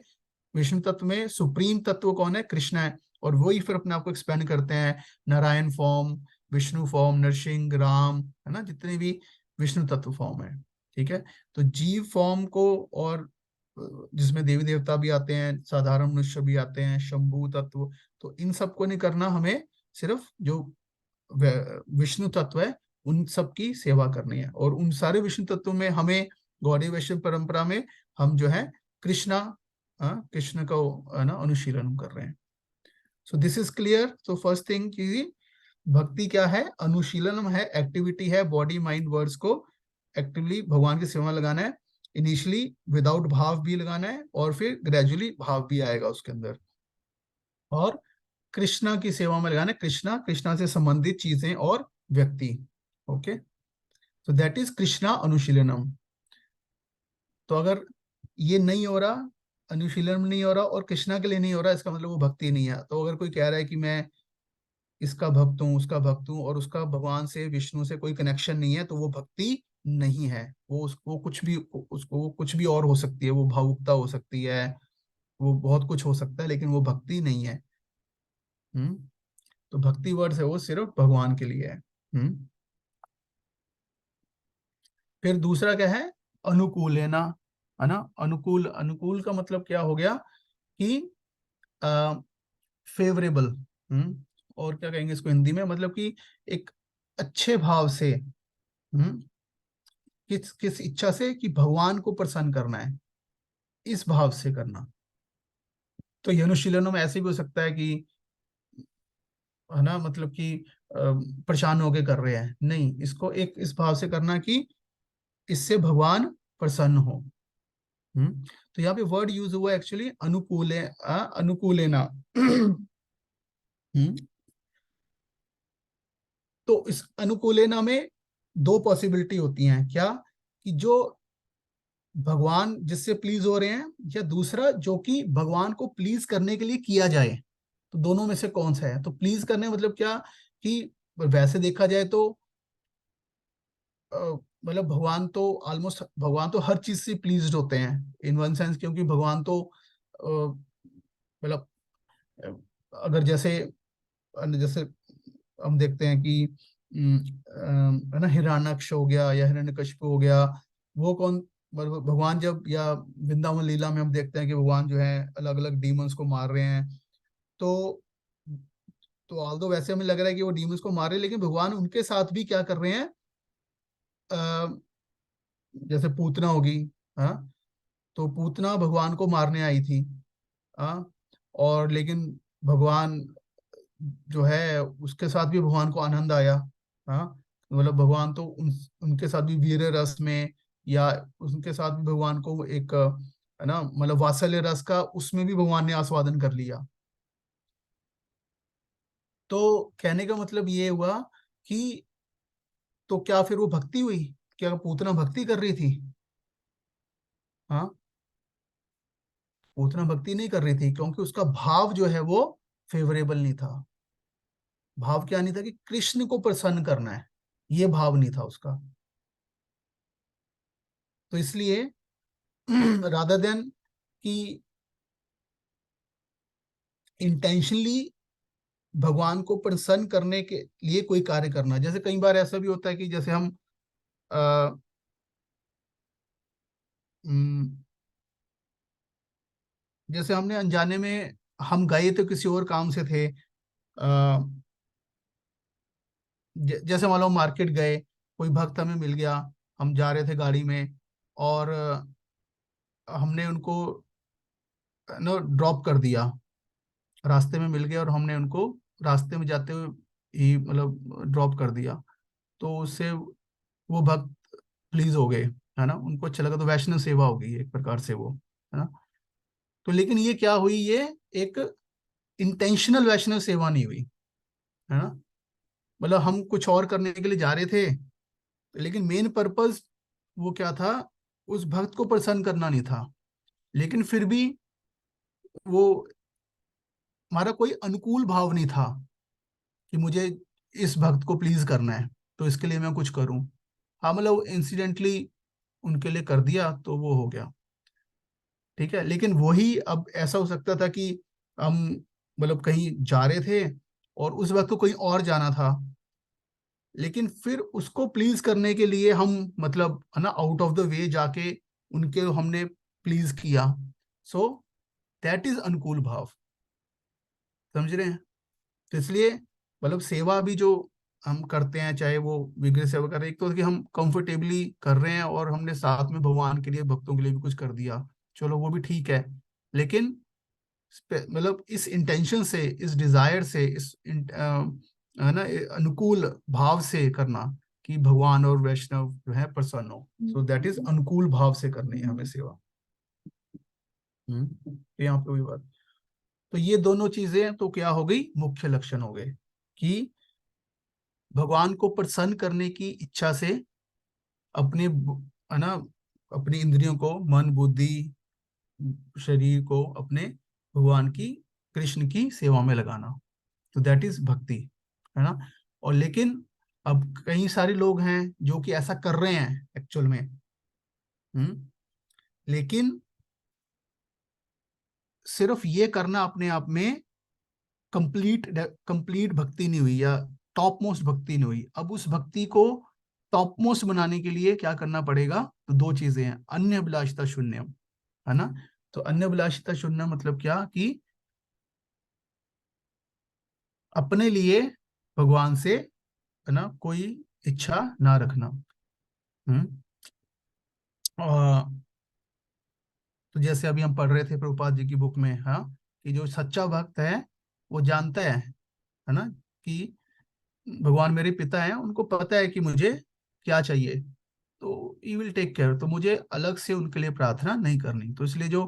विष्णु तत्व में सुप्रीम तत्व कौन है, कृष्णा है। और वही फिर अपने आप को एक्सपेंड करते हैं, नारायण फॉर्म, विष्णु फॉर्म, नरसिंह, राम, है ना, जितने भी विष्णु तत्व फॉर्म है। ठीक है। तो जीव फॉर्म को, और जिसमें देवी देवता भी आते हैं, साधारण मनुष्य भी आते हैं, शंभु तत्व, तो इन सबको नहीं करना हमें, सिर्फ जो विष्णु तत्व है उन सब की सेवा करनी है। और उन सारे विष्णु तत्वों में हमें गौड़ी वैष्णव परंपरा में हम जो है कृष्णा, कृष्ण का, है ना, अनुशीलन हम कर रहे हैं। So this is clear. So first thing कि भक्ति क्या है, अनुशीलन है, एक्टिविटी है, बॉडी माइंड वर्ड्स को एक्टिवली भगवान की सेवा में लगाना है। इनिशियली विदाउट भाव भी लगाना है और फिर ग्रेजुअली भाव भी आएगा उसके अंदर। और कृष्णा की सेवा में लगाना है, कृष्णा, कृष्णा से संबंधित चीजें और व्यक्ति। ओके, तो दैट इज कृष्णा अनुशीलनम। तो अगर ये नहीं हो रहा, अनुशीलन में नहीं हो रहा और कृष्णा के लिए नहीं हो रहा, इसका मतलब वो भक्ति नहीं है। तो अगर कोई कह रहा है कि मैं इसका भक्त हूँ, उसका भक्त हूँ, और उसका भगवान से, विष्णु से कोई कनेक्शन नहीं है, तो वो भक्ति नहीं है। वो उसको कुछ भी, उसको वो कुछ भी और हो सकती है, वो भावुकता हो सकती है, वो बहुत कुछ हो सकता है, लेकिन वो भक्ति नहीं है। हम्म। तो भक्ति वर्ड है वो सिर्फ भगवान के लिए है। हम्म। फिर दूसरा क्या है, अनुकूल है ना, है ना। अनुकूल, अनुकूल का मतलब क्या हो गया कि फेवरेबल। हम्म। और क्या कहेंगे इसको हिंदी में, मतलब कि एक अच्छे भाव से, किस किस इच्छा से कि भगवान को प्रसन्न करना है, इस भाव से करना। तो ये अनुशीलनों में ऐसे भी हो सकता है कि, है ना, मतलब कि परेशान होके कर रहे हैं, नहीं, इसको एक इस भाव से करना कि इससे भगवान प्रसन्न हो। तो यहाँ पे वर्ड यूज हुआ एक्चुअली अनुकूले, अनुकूलेना। हम्म। तो इस अनुकूलेना में दो पॉसिबिलिटी होती हैं, क्या, कि जो भगवान जिससे प्लीज हो रहे हैं, या दूसरा जो कि भगवान को प्लीज करने के लिए किया जाए। तो दोनों में से कौन सा है, तो प्लीज करने मतलब क्या, कि वैसे देखा जाए तो अ, मतलब भगवान तो ऑलमोस्ट, भगवान तो हर चीज से प्लीज्ड होते हैं इन वन सेंस, क्योंकि भगवान तो मतलब अ, अगर जैसे, जैसे हम देखते हैं कि है ना, हिरण्याक्ष हो गया या हिरण्यकशिपु हो गया, वो कौन, मतलब भगवान जब, या वृंदावन लीला में हम देखते हैं कि भगवान जो है अलग अलग डीमंस को मार रहे हैं। तो ऑल्दो वैसे हमें लग रहा है कि वो डीमंस को मार रहे हैं, लेकिन भगवान उनके साथ भी क्या कर रहे हैं, अ, जैसे पूतना होगी, हाँ, तो पूतना भगवान को मारने आई थी, हाँ, और लेकिन भगवान जो है उसके साथ भी भगवान को आनंद आया। हाँ, मतलब भगवान तो उनके साथ भी वीर रस में, या उनके साथ भी भगवान को एक, है ना, मतलब वात्सल्य रस का उसमें भी भगवान ने आस्वादन कर लिया। तो कहने का मतलब ये हुआ कि, तो क्या फिर वो भक्ति हुई, क्या पूतना भक्ति कर रही थी? हाँ, पूतना भक्ति नहीं कर रही थी, क्योंकि उसका भाव जो है वो फेवरेबल नहीं था। भाव क्या नहीं था, कि कृष्ण को प्रसन्न करना है, ये भाव नहीं था उसका। तो इसलिए रादर देन कि इंटेंशनली भगवान को प्रसन्न करने के लिए कोई कार्य करना, जैसे कई बार ऐसा भी होता है कि जैसे हम अ, उम, जैसे हमने अनजाने में, हम गए तो किसी और काम से थे, जैसे मान लो मार्केट गए, कोई भक्त हमें मिल गया, हम जा रहे थे गाड़ी में, और हमने उनको नो ड्रॉप कर दिया, रास्ते में मिल गए और हमने उनको रास्ते में जाते हुए ही मतलब ड्रॉप कर दिया, तो उससे वो भक्त प्लीज हो गए, है ना, उनको अच्छा लगा, तो वैष्णव सेवा हो गई एक प्रकार से वो, है ना। तो लेकिन ये क्या हुई, ये एक इंटेंशनल वैष्णव सेवा नहीं हुई, है ना। मतलब हम कुछ और करने के लिए जा रहे थे, लेकिन मेन पर्पस वो क्या था, उस भक्त को प्रसन्न करना नहीं था, लेकिन फिर भी वो हमारा कोई अनुकूल भाव नहीं था कि मुझे इस भक्त को प्लीज करना है, तो इसके लिए मैं कुछ करूं। हाँ, मतलब इंसिडेंटली उनके लिए कर दिया तो वो हो गया, ठीक है। लेकिन वही अब ऐसा हो सकता था कि हम मतलब कहीं जा रहे थे और उस वक्त को कहीं और जाना था, लेकिन फिर उसको प्लीज करने के लिए हम मतलब है ना आउट ऑफ द वे जाके उनके हमने प्लीज किया, सो दैट इज अनुकूल भाव, समझ रहे हैं। तो इसलिए मतलब सेवा भी जो हम करते हैं, चाहे वो विग्रह सेवा कर रहे हैं, एक तो कि हम कंफर्टेबली कर रहे हैं और हमने साथ में भगवान के लिए भक्तों के लिए भी कुछ कर दिया, चलो वो भी ठीक है। लेकिन मतलब इस इंटेंशन से, इस डिजायर से, है ना अनुकूल भाव से करना कि भगवान और वैष्णव जो है प्रसन्न हो, सो दैट इज अनुकूल भाव से करनी है हमें सेवा। तो यहाँ पे वही बात। तो ये दोनों चीजें तो क्या हो गई, मुख्य लक्षण हो गए कि भगवान को प्रसन्न करने की इच्छा से अपने है ना अपनी इंद्रियों को, मन बुद्धि शरीर को अपने भगवान की, कृष्ण की सेवा में लगाना, तो दैट इज भक्ति, है ना। और लेकिन अब कई सारे लोग हैं जो कि ऐसा कर रहे हैं एक्चुअल में, हम्म लेकिन सिर्फ ये करना अपने आप में कंप्लीट कंप्लीट भक्ति नहीं हुई, या टॉप मोस्ट भक्ति नहीं हुई। अब उस भक्ति को टॉप मोस्ट बनाने के लिए क्या करना पड़ेगा, तो दो चीजें हैं, अन्य अभिलाषिता शून्यम, है ना। तो अन्य अभिलाषिता शून्य मतलब क्या, कि अपने लिए भगवान से, है ना, कोई इच्छा ना रखना। हम्म और तो जैसे अभी हम पढ़ रहे थे प्रभुपाद जी की बुक में, हाँ, कि जो सच्चा भक्त है वो जानता है ना, कि भगवान मेरे पिता हैं, उनको पता है कि मुझे क्या चाहिए, तो ई विल टेक केयर, तो मुझे अलग से उनके लिए प्रार्थना नहीं करनी। तो इसलिए जो,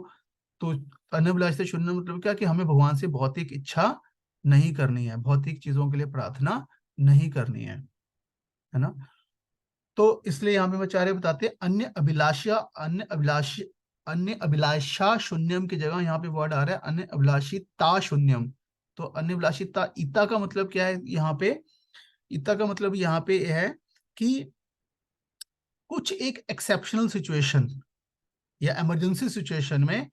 तो अनभिलाष से शून्य मतलब क्या, कि हमें भगवान से भौतिक इच्छा नहीं करनी है, भौतिक चीजों के लिए प्रार्थना नहीं करनी है ना। तो इसलिए यहाँ पे आचार्य बताते हैं अन्य अभिलाषा शून्यम की जगह यहाँ पे वर्ड आ रहा है अन्य अभिलाषिता शून्यम। तो अन्य अभिलाषिता, इता का मतलब क्या है यहाँ पे, इता का मतलब यहाँ पे है कि कुछ एक एक्सेप्शनल सिचुएशन या इमरजेंसी सिचुएशन में,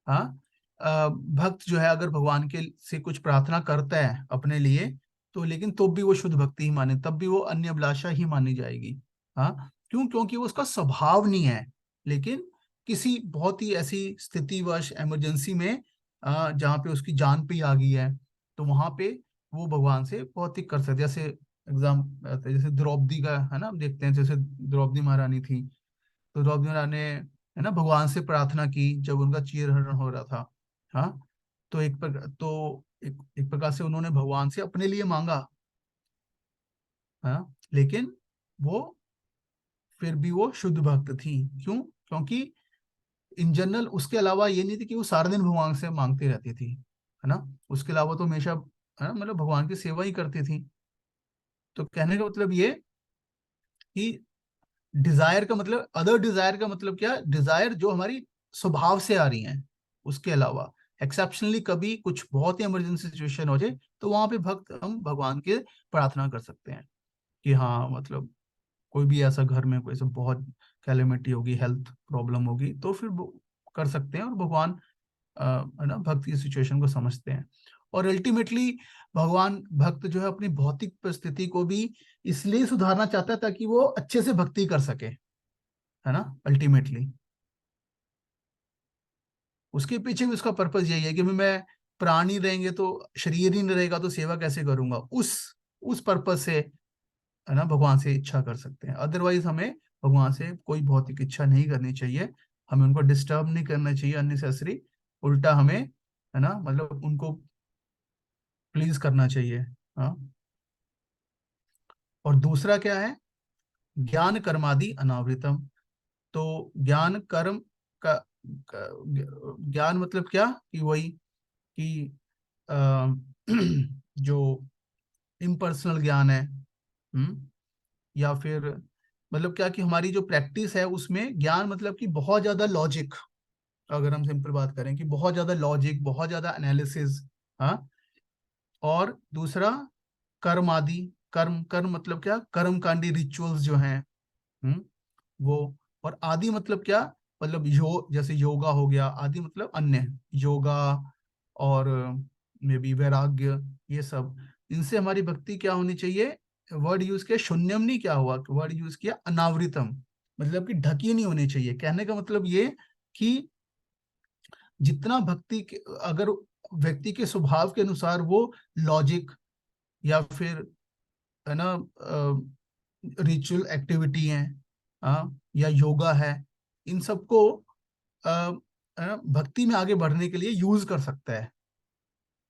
हाँ, भक्त जो है अगर भगवान के से कुछ प्रार्थना करता है अपने लिए, तो लेकिन तो भी वो शुद्ध भक्ति ही माने, तब भी वो अन्य अभिलाषा ही मानी जाएगी। हाँ, क्यों, क्योंकि वो उसका स्वभाव नहीं है, लेकिन किसी बहुत ही ऐसी स्थितिवश इमरजेंसी में जहाँ पे उसकी जान पे ही आ गई है, तो वहां पे वो भगवान से बहुत ही कर सकते। जैसे एग्जाम, जैसे द्रौपदी का है ना, हम देखते हैं जैसे द्रौपदी महारानी थी, तो द्रौपदी महारानी ने, है ना, भगवान से प्रार्थना की जब उनका चीरहरण हो रहा था। हाँ, तो एक प्रकार से उन्होंने भगवान से अपने लिए मांगा, हाँ, लेकिन वो फिर भी वो शुद्ध भक्त थी। क्यों, क्योंकि इन जनरल उसके अलावा ये नहीं थी कि वो सारा दिन भगवान से मांगती रहती थी, है ना, उसके अलावा तो हमेशा, है ना, मतलब भगवान की सेवा ही करती थी। तो कहने का मतलब ये कि डिजायर का मतलब, अदर डिजायर का मतलब क्या, डिजायर जो हमारी स्वभाव से आ रही हैं, उसके अलावा एक्सेप्शनली कभी कुछ बहुत ही इमरजेंसी सिचुएशन हो जाए, तो वहां पे भक्त हम भगवान के प्रार्थना कर सकते हैं कि हाँ, मतलब कोई भी ऐसा घर में कोई ऐसा बहुत कैलेमिटी होगी, हेल्थ प्रॉब्लम होगी, तो फिर वो कर सकते हैं, और भगवान है ना भक्त की सिचुएशन को समझते हैं। और अल्टीमेटली भगवान भक्त जो है अपनी भौतिक परिस्थिति को भी इसलिए सुधारना चाहता है ताकि वो अच्छे से भक्ति कर सके, है ना। अल्टीमेटली उसके पीछे भी उसका पर्पस यही है कि मैं, प्राणी रहेंगे तो, शरीर ही नहीं रहेगा तो सेवा कैसे करूंगा, उस पर्पस से, है ना, भगवान से इच्छा कर सकते हैं। अदरवाइज हमें भगवान से कोई भौतिक इच्छा नहीं करनी चाहिए, हमें उनको डिस्टर्ब नहीं करना चाहिए अननेसेसरी, उल्टा हमें, है ना, मतलब उनको प्लीज करना चाहिए। हाँ। और दूसरा क्या है, ज्ञान कर्मादि अनावृतम। तो ज्ञान कर्म ज्ञान मतलब क्या, कि वही कि अ, जो इम्पर्सनल ज्ञान है, या फिर मतलब क्या, कि हमारी जो प्रैक्टिस है उसमें ज्ञान मतलब कि बहुत ज्यादा लॉजिक, अगर हम सिंपल बात करें कि बहुत ज्यादा लॉजिक, बहुत ज्यादा एनालिसिस। हाँ। और दूसरा कर्म आदि, कर्म कर्म मतलब क्या, कर्म कांडी रिचुअल्स जो हैं, हम्म, वो। और आदि मतलब क्या, मतलब जैसे योगा हो गया, आदि मतलब अन्य, योगा और मे बी वैराग्य, ये सब। इनसे हमारी भक्ति क्या होनी चाहिए, वर्ड यूज किया शून्यम, नहीं क्या हुआ, वर्ड यूज किया अनावृतम, मतलब कि ढकी नहीं होनी चाहिए। कहने का मतलब ये कि जितना अगर व्यक्ति के स्वभाव के अनुसार वो लॉजिक या फिर है ना रिचुअल एक्टिविटी है, या योगा है, इन सबको अ, है ना भक्ति में आगे बढ़ने के लिए यूज कर सकता है,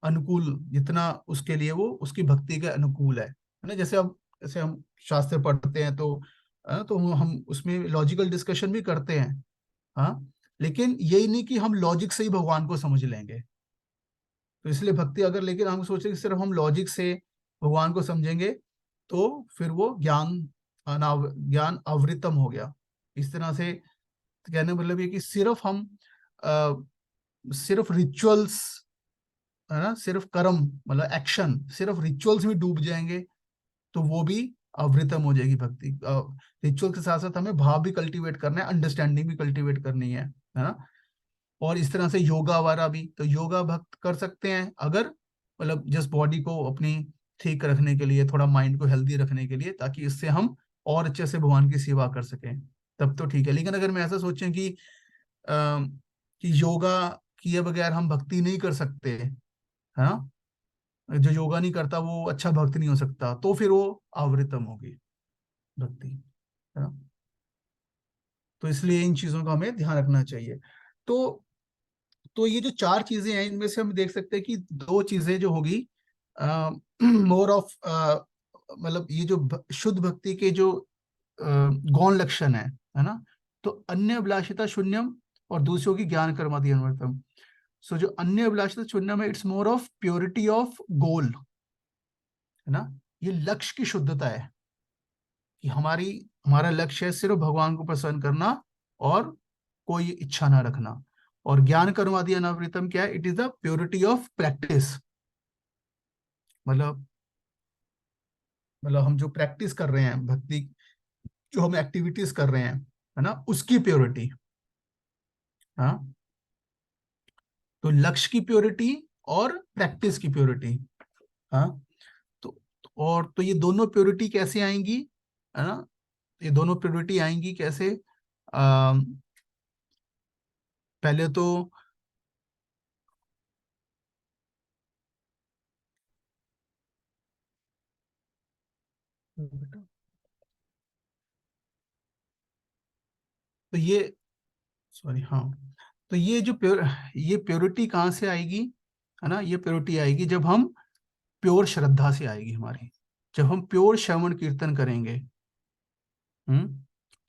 अनुकूल जितना उसके लिए वो उसकी भक्ति के अनुकूल है ना। जैसे हम शास्त्र पढ़ते हैं तो तो हम उसमें लॉजिकल डिस्कशन भी करते हैं। हाँ। लेकिन यही नहीं कि हम लॉजिक से ही भगवान को समझ लेंगे। तो इसलिए भक्ति अगर, लेकिन हम सोचे कि सिर्फ हम लॉजिक से भगवान को समझेंगे, तो फिर वो ज्ञान अवृतम हो गया। इस तरह से कहने का मतलब ये कि अ, सिर्फ रिचुअल्स, है ना, सिर्फ कर्म मतलब एक्शन, सिर्फ रिचुअल्स में डूब जाएंगे तो वो भी अवृतम हो जाएगी भक्ति। रिचुअल के साथ साथ हमें भाव भी कल्टीवेट करना है, अंडरस्टैंडिंग भी कल्टीवेट करनी है ना। और इस तरह से योगा वाला भी, तो योगा भक्त कर सकते हैं अगर, मतलब जस्ट बॉडी को अपनी ठीक रखने के लिए, थोड़ा माइंड को हेल्दी रखने के लिए, ताकि इससे हम और अच्छे से भगवान की सेवा कर सकें, तब तो ठीक है। लेकिन अगर मैं ऐसा सोचें कि योगा किए बगैर हम भक्ति नहीं कर सकते, है ना, जो योगा नहीं करता वो अच्छा भक्त नहीं हो सकता, तो फिर वो आवृतम होगी भक्ति, है ना। तो इसलिए इन चीजों का हमें ध्यान रखना चाहिए। तो तो ये जो चार चीजें हैं, इनमें से हम देख सकते हैं कि दो चीजें जो होगी मोर ऑफ, मतलब ये जो शुद्ध भक्ति के जो गौण लक्षण है ना। तो अन्य अभिलाषिता शून्यम, और दूसरी होगी ज्ञान कर्मादि अनवरतम। सो जो अन्य अभिलाषिता शून्यम है, it's more of purity of goal, है ना। ये लक्ष्य की शुद्धता है, कि हमारा लक्ष्य है सिर्फ भगवान को प्रसन्न करना और कोई इच्छा ना रखना। और ज्ञान कर्मादि अनावृतम क्या है, it is the purity of practice, मतलब हम जो प्रैक्टिस कर रहे हैं भक्ति, जो हम एक्टिविटीज कर रहे हैं, है ना, उसकी प्योरिटी। हाँ। तो लक्ष्य की प्योरिटी और प्रैक्टिस की प्योरिटी। हाँ। तो और तो ये दोनों प्योरिटी कैसे आएंगी, है ना, ये दोनों प्योरिटी आएंगी कैसे, पहले तो तो ये, सॉरी, हाँ, तो ये प्योरिटी कहाँ से आएगी, है ना, ये प्योरिटी आएगी जब हम प्योर श्रद्धा से आएगी हमारी, जब हम प्योर श्रवण कीर्तन करेंगे,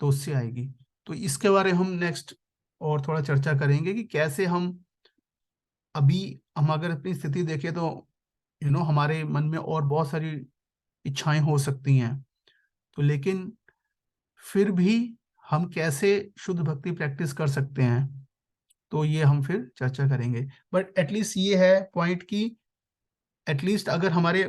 तो उससे आएगी। तो इसके बारे में हम नेक्स्ट और थोड़ा चर्चा करेंगे कि कैसे अभी हम अगर अपनी स्थिति देखें तो हमारे मन में और बहुत सारी इच्छाएं हो सकती हैं, तो लेकिन फिर भी हम कैसे शुद्ध भक्ति प्रैक्टिस कर सकते हैं, तो ये हम फिर चर्चा करेंगे। बट एटलीस्ट ये है पॉइंट कि एटलीस्ट अगर हमारे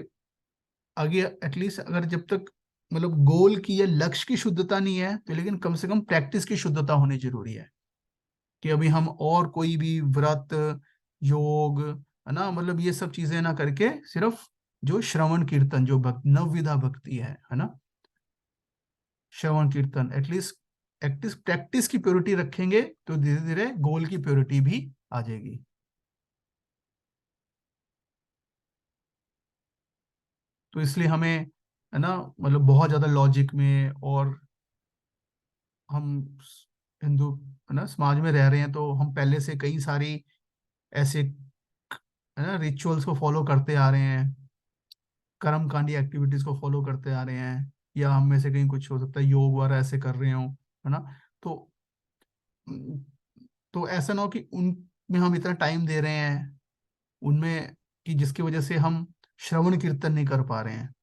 आगे, एटलीस्ट अगर जब तक मतलब गोल की या लक्ष्य की शुद्धता नहीं है, तो लेकिन कम से कम प्रैक्टिस की शुद्धता होनी जरूरी है। कि अभी हम और कोई भी व्रत, योग, है ना, मतलब ये सब चीजें ना करके सिर्फ जो श्रवण कीर्तन, जो नवविधा भक्ति है ना, श्रवण कीर्तन एटलीस्ट प्रैक्टिस प्रैक्टिस की प्योरिटी रखेंगे, तो धीरे धीरे गोल की प्योरिटी भी आ जाएगी। तो इसलिए हमें, है ना, मतलब बहुत ज्यादा लॉजिक में, और हम हिंदू, है ना, समाज में रह रहे हैं, तो हम पहले से कई सारी ऐसे, है ना, रिचुअल्स को फॉलो करते आ रहे हैं, कर्मकांडी एक्टिविटीज को फॉलो करते आ रहे हैं, या हम में से कहीं कुछ हो सकता है योग वगैरह ऐसे कर रहे हो, है ना। तो तो ऐसा ना हो कि उनमें हम इतना टाइम दे रहे हैं उनमें, कि जिसकी वजह से हम श्रवण कीर्तन नहीं कर पा रहे हैं।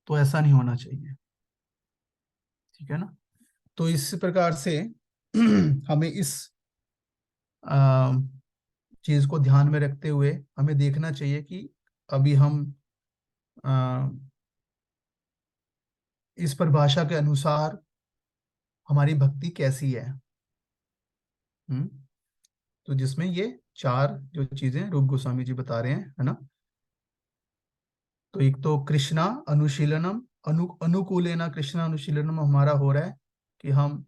तो ऐसा नहीं होना चाहिए, ठीक है ना। तो इस प्रकार से हमें इस चीज को ध्यान में रखते हुए हमें देखना चाहिए कि अभी हम अ, इस परिभाषा के अनुसार हमारी भक्ति कैसी है। हम्म तो जिसमें ये चार जो चीजें रूप गोस्वामी जी बता रहे हैं, है ना। तो एक तो कृष्णा अनुशीलनम, अनुकूलेना कृष्णा अनुशीलनम हमारा हो रहा है कि हम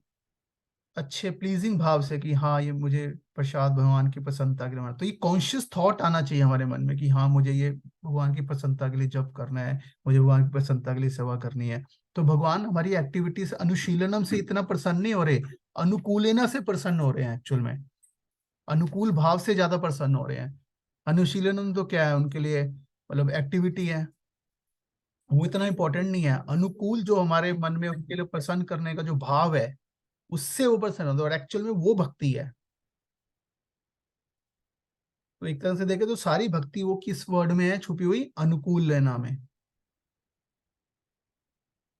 अच्छे प्लीजिंग भाव से कि हाँ ये मुझे प्रसाद भगवान की प्रसन्नता के लिए तो ये कॉन्शियस थॉट आना चाहिए हमारे मन में कि हाँ मुझे ये भगवान की प्रसन्नता के लिए जप करना है, मुझे भगवान की प्रसन्नता के लिए सेवा करनी है। तो भगवान हमारी एक्टिविटी से अनुशीलनम से इतना प्रसन्न नहीं हो रहे, अनुकूलेना से प्रसन्न हो रहे हैं एक्चुअल में। अनुकूल भाव से ज्यादा प्रसन्न हो रहे हैं। अनुशीलनम तो क्या है उनके लिए, मतलब एक्टिविटी है, वो इतना इंपॉर्टेंट नहीं है। अनुकूल जो हमारे मन में उनके लिए प्रसन्न करने का जो भाव है, उससे वो प्रसन्न होता है, और एक्चुअल में वो भक्ति है। तो एक तरह से देखे तो सारी भक्ति वो किस वर्ड में है छुपी हुई, अनुकूल लेना में।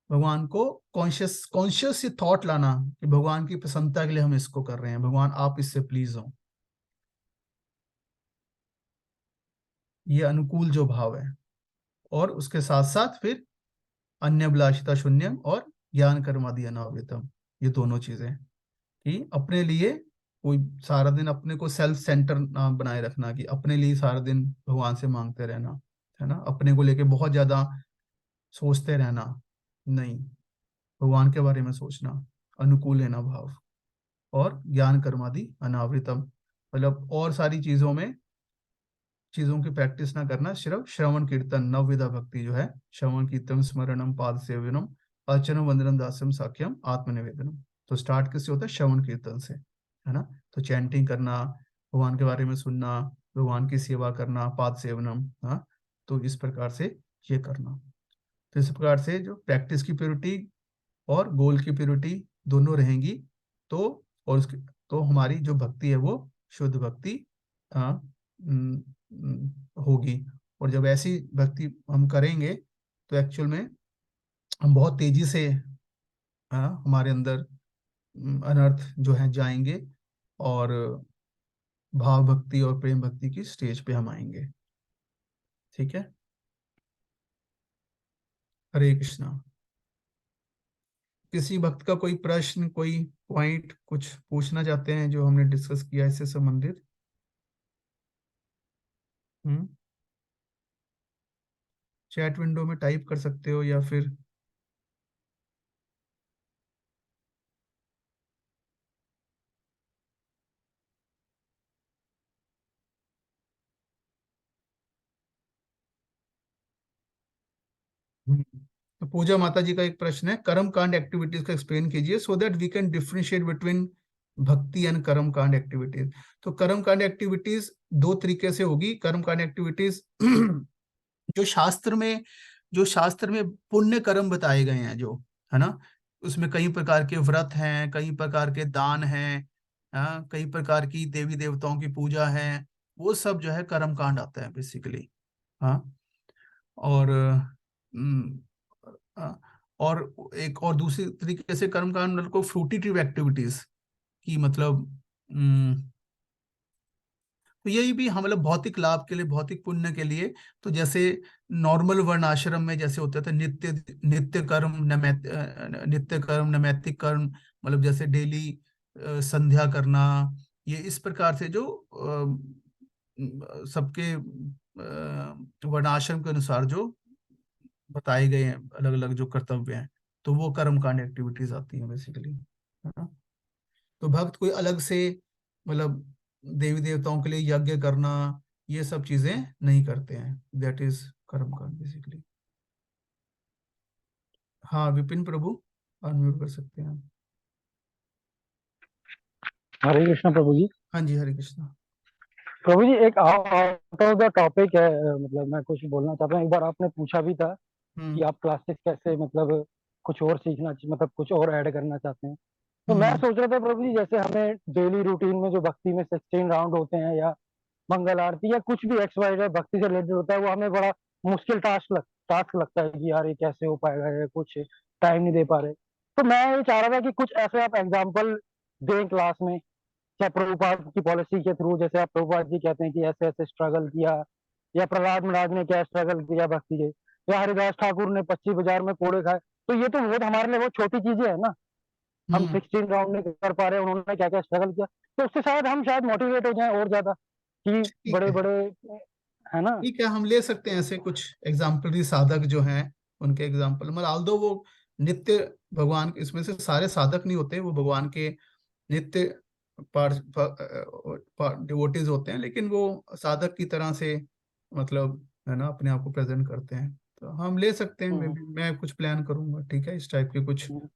भगवान को कॉन्शियस कॉन्शियस ये थॉट लाना कि भगवान की प्रसन्नता के लिए हम इसको कर रहे हैं, भगवान आप इससे प्लीज हो। ये अनुकूल जो भाव है, और उसके साथ साथ फिर अन्यभिलाषिता शून्यम और ज्ञान कर्मादि अनावृतम, ये दोनों चीजें कि अपने लिए कोई सारा दिन अपने को सेल्फ सेंटर ना बनाए रखना, कि अपने लिए सारा दिन भगवान से मांगते रहना, है ना, अपने को लेके बहुत ज्यादा सोचते रहना, नहीं, भगवान के बारे में सोचना, अनुकूल लेना भाव, और ज्ञान कर्मादि अनावृतम, मतलब और सारी चीजों की प्रैक्टिस ना करना, सिर्फ श्रवण कीर्तन नवविधा भक्ति जो है, श्रवण कीर्तन स्मरणम पाद सेवनम अर्चनम वंदनम दास्यम साख्यम आत्मनिवेदनम। तो स्टार्ट किससे होता है, श्रवण कीर्तन से, है ना। तो चैंटिंग करना, भगवान के बारे में सुनना, भगवान की सेवा करना, पाद सेवनम, हाँ। तो इस प्रकार से ये करना। तो इस प्रकार से जो प्रैक्टिस की प्योरिटी और गोल की प्योरिटी दोनों रहेंगी, तो और उसके तो हमारी जो भक्ति है वो शुद्ध भक्ति आ, न, होगी। और जब ऐसी भक्ति हम करेंगे तो एक्चुअल में हम बहुत तेजी से हमारे अंदर अनर्थ जो है जाएंगे, और भाव भक्ति और प्रेम भक्ति की स्टेज पे हम आएंगे। ठीक है। हरे कृष्णा। किसी भक्त का कोई प्रश्न, कोई पॉइंट कुछ पूछना चाहते हैं जो हमने डिस्कस किया इससे संबंधित? हम्म चैट विंडो में टाइप कर सकते हो, या फिर तो पूजा माता जी का एक प्रश्न है, कर्म कांड एक्टिविटीज का एक्सप्लेन कीजिए so that we can differentiate between bhakti and karma kand activities. तो कर्म कांड एक्टिविटीज दो तरीके से होगी। कर्म कांड एक्टिविटीज जो शास्त्र में जो शास्त्र में पुण्य कर्म बताए गए हैं जो, है ना, उसमें कई प्रकार के व्रत हैं, कई प्रकार के दान हैं, हाँ, कई प्रकार की देवी देवताओं की पूजा है, वो सब जो है कर्म कांड आता है बेसिकली। हाँ। और अ, और एक और दूसरी तरीके से कर्म कांड को फ्रूटिटिव एक्टिविटीज की, मतलब तो यही भी हम मतलब भौतिक लाभ के लिए, भौतिक पुण्य के लिए। तो जैसे नॉर्मल वर्ण आश्रम में जैसे होता था नित्य नित्य कर्म नैमित्तिक कर्म, मतलब जैसे डेली संध्या करना, ये इस प्रकार से जो सबके वर्णाश्रम के अनुसार जो बताए गए हैं अलग अलग जो कर्तव्य हैं, तो वो कर्म कांड एक्टिविटीज आती हैं बेसिकली, है ना। तो भक्त कोई अलग से, मतलब देवी देवताओं के लिए यज्ञ करना, ये सब चीजें नहीं करते हैं, दैट इज कर्म कांड बेसिकली। हाँ विपिन प्रभु, अनम्यूट कर सकते हैं। हरे कृष्णा प्रभु जी। हाँ जी, हरे कृष्णा। प्रभु जी, एक आउट ऑफ द टॉपिक है, मतलब मैं कुछ बोलना चाहता हूँ। एक बार आपने पूछा भी था कि हम्म। आप क्लासेस कैसे, मतलब कुछ और सीखना, मतलब कुछ और ऐड करना चाहते हैं। तो मैं हम्म। सोच रहा था प्रभु जी, जैसे हमें डेली रूटीन में जो भक्ति में 16 राउंड होते हैं, या मंगल आरती, या कुछ भी एक्स वाई जेड भक्ति से रिलेटेड होता है, वो हमें बड़ा मुश्किल टास्क लगता है कि यार ये कैसे हो पाएगा, या कुछ टाइम नहीं दे पा रहे। तो मैं ये चाह रहा था कि कुछ ऐसे आप एग्जाम्पल दें क्लास में, क्या प्रभुपाद की पॉलिसी के थ्रू, जैसे आप प्रभुपाद जी कहते हैं कि ऐसे ऐसे स्ट्रगल किया, या प्रहलाद महाराज ने क्या स्ट्रगल किया भक्ति के, या हरिदास ठाकुर ने 25 बाजार में कोड़े खाए। तो ये तो बहुत हमारे लिए बहुत छोटी चीजें है ना। हम हम्म। 16 राउंड नहीं कर पा रहे, उन्होंने क्या क्या स्ट्रगल किया। तो उससे शायद हम मोटिवेट हो जाएं और ज्यादा, कि ठीक बड़े है। बड़े, है ना। ठीक है, हम ले सकते हैं ऐसे कुछ एग्जाम्पलरी साधक जो हैं, उनके एग्जाम्पल, मतलब आल्दो वो नित्य भगवान इसमें से सारे साधक नहीं होते, वो भगवान के नित्य डिवोटीज होते हैं, लेकिन वो साधक की तरह से मतलब है ना अपने आप को प्रेजेंट करते हैं। तो हम ले सकते हैं, हम्म, मैं कुछ प्लान करूंगा, ठीक है, इस टाइप के कुछ हम्म, जी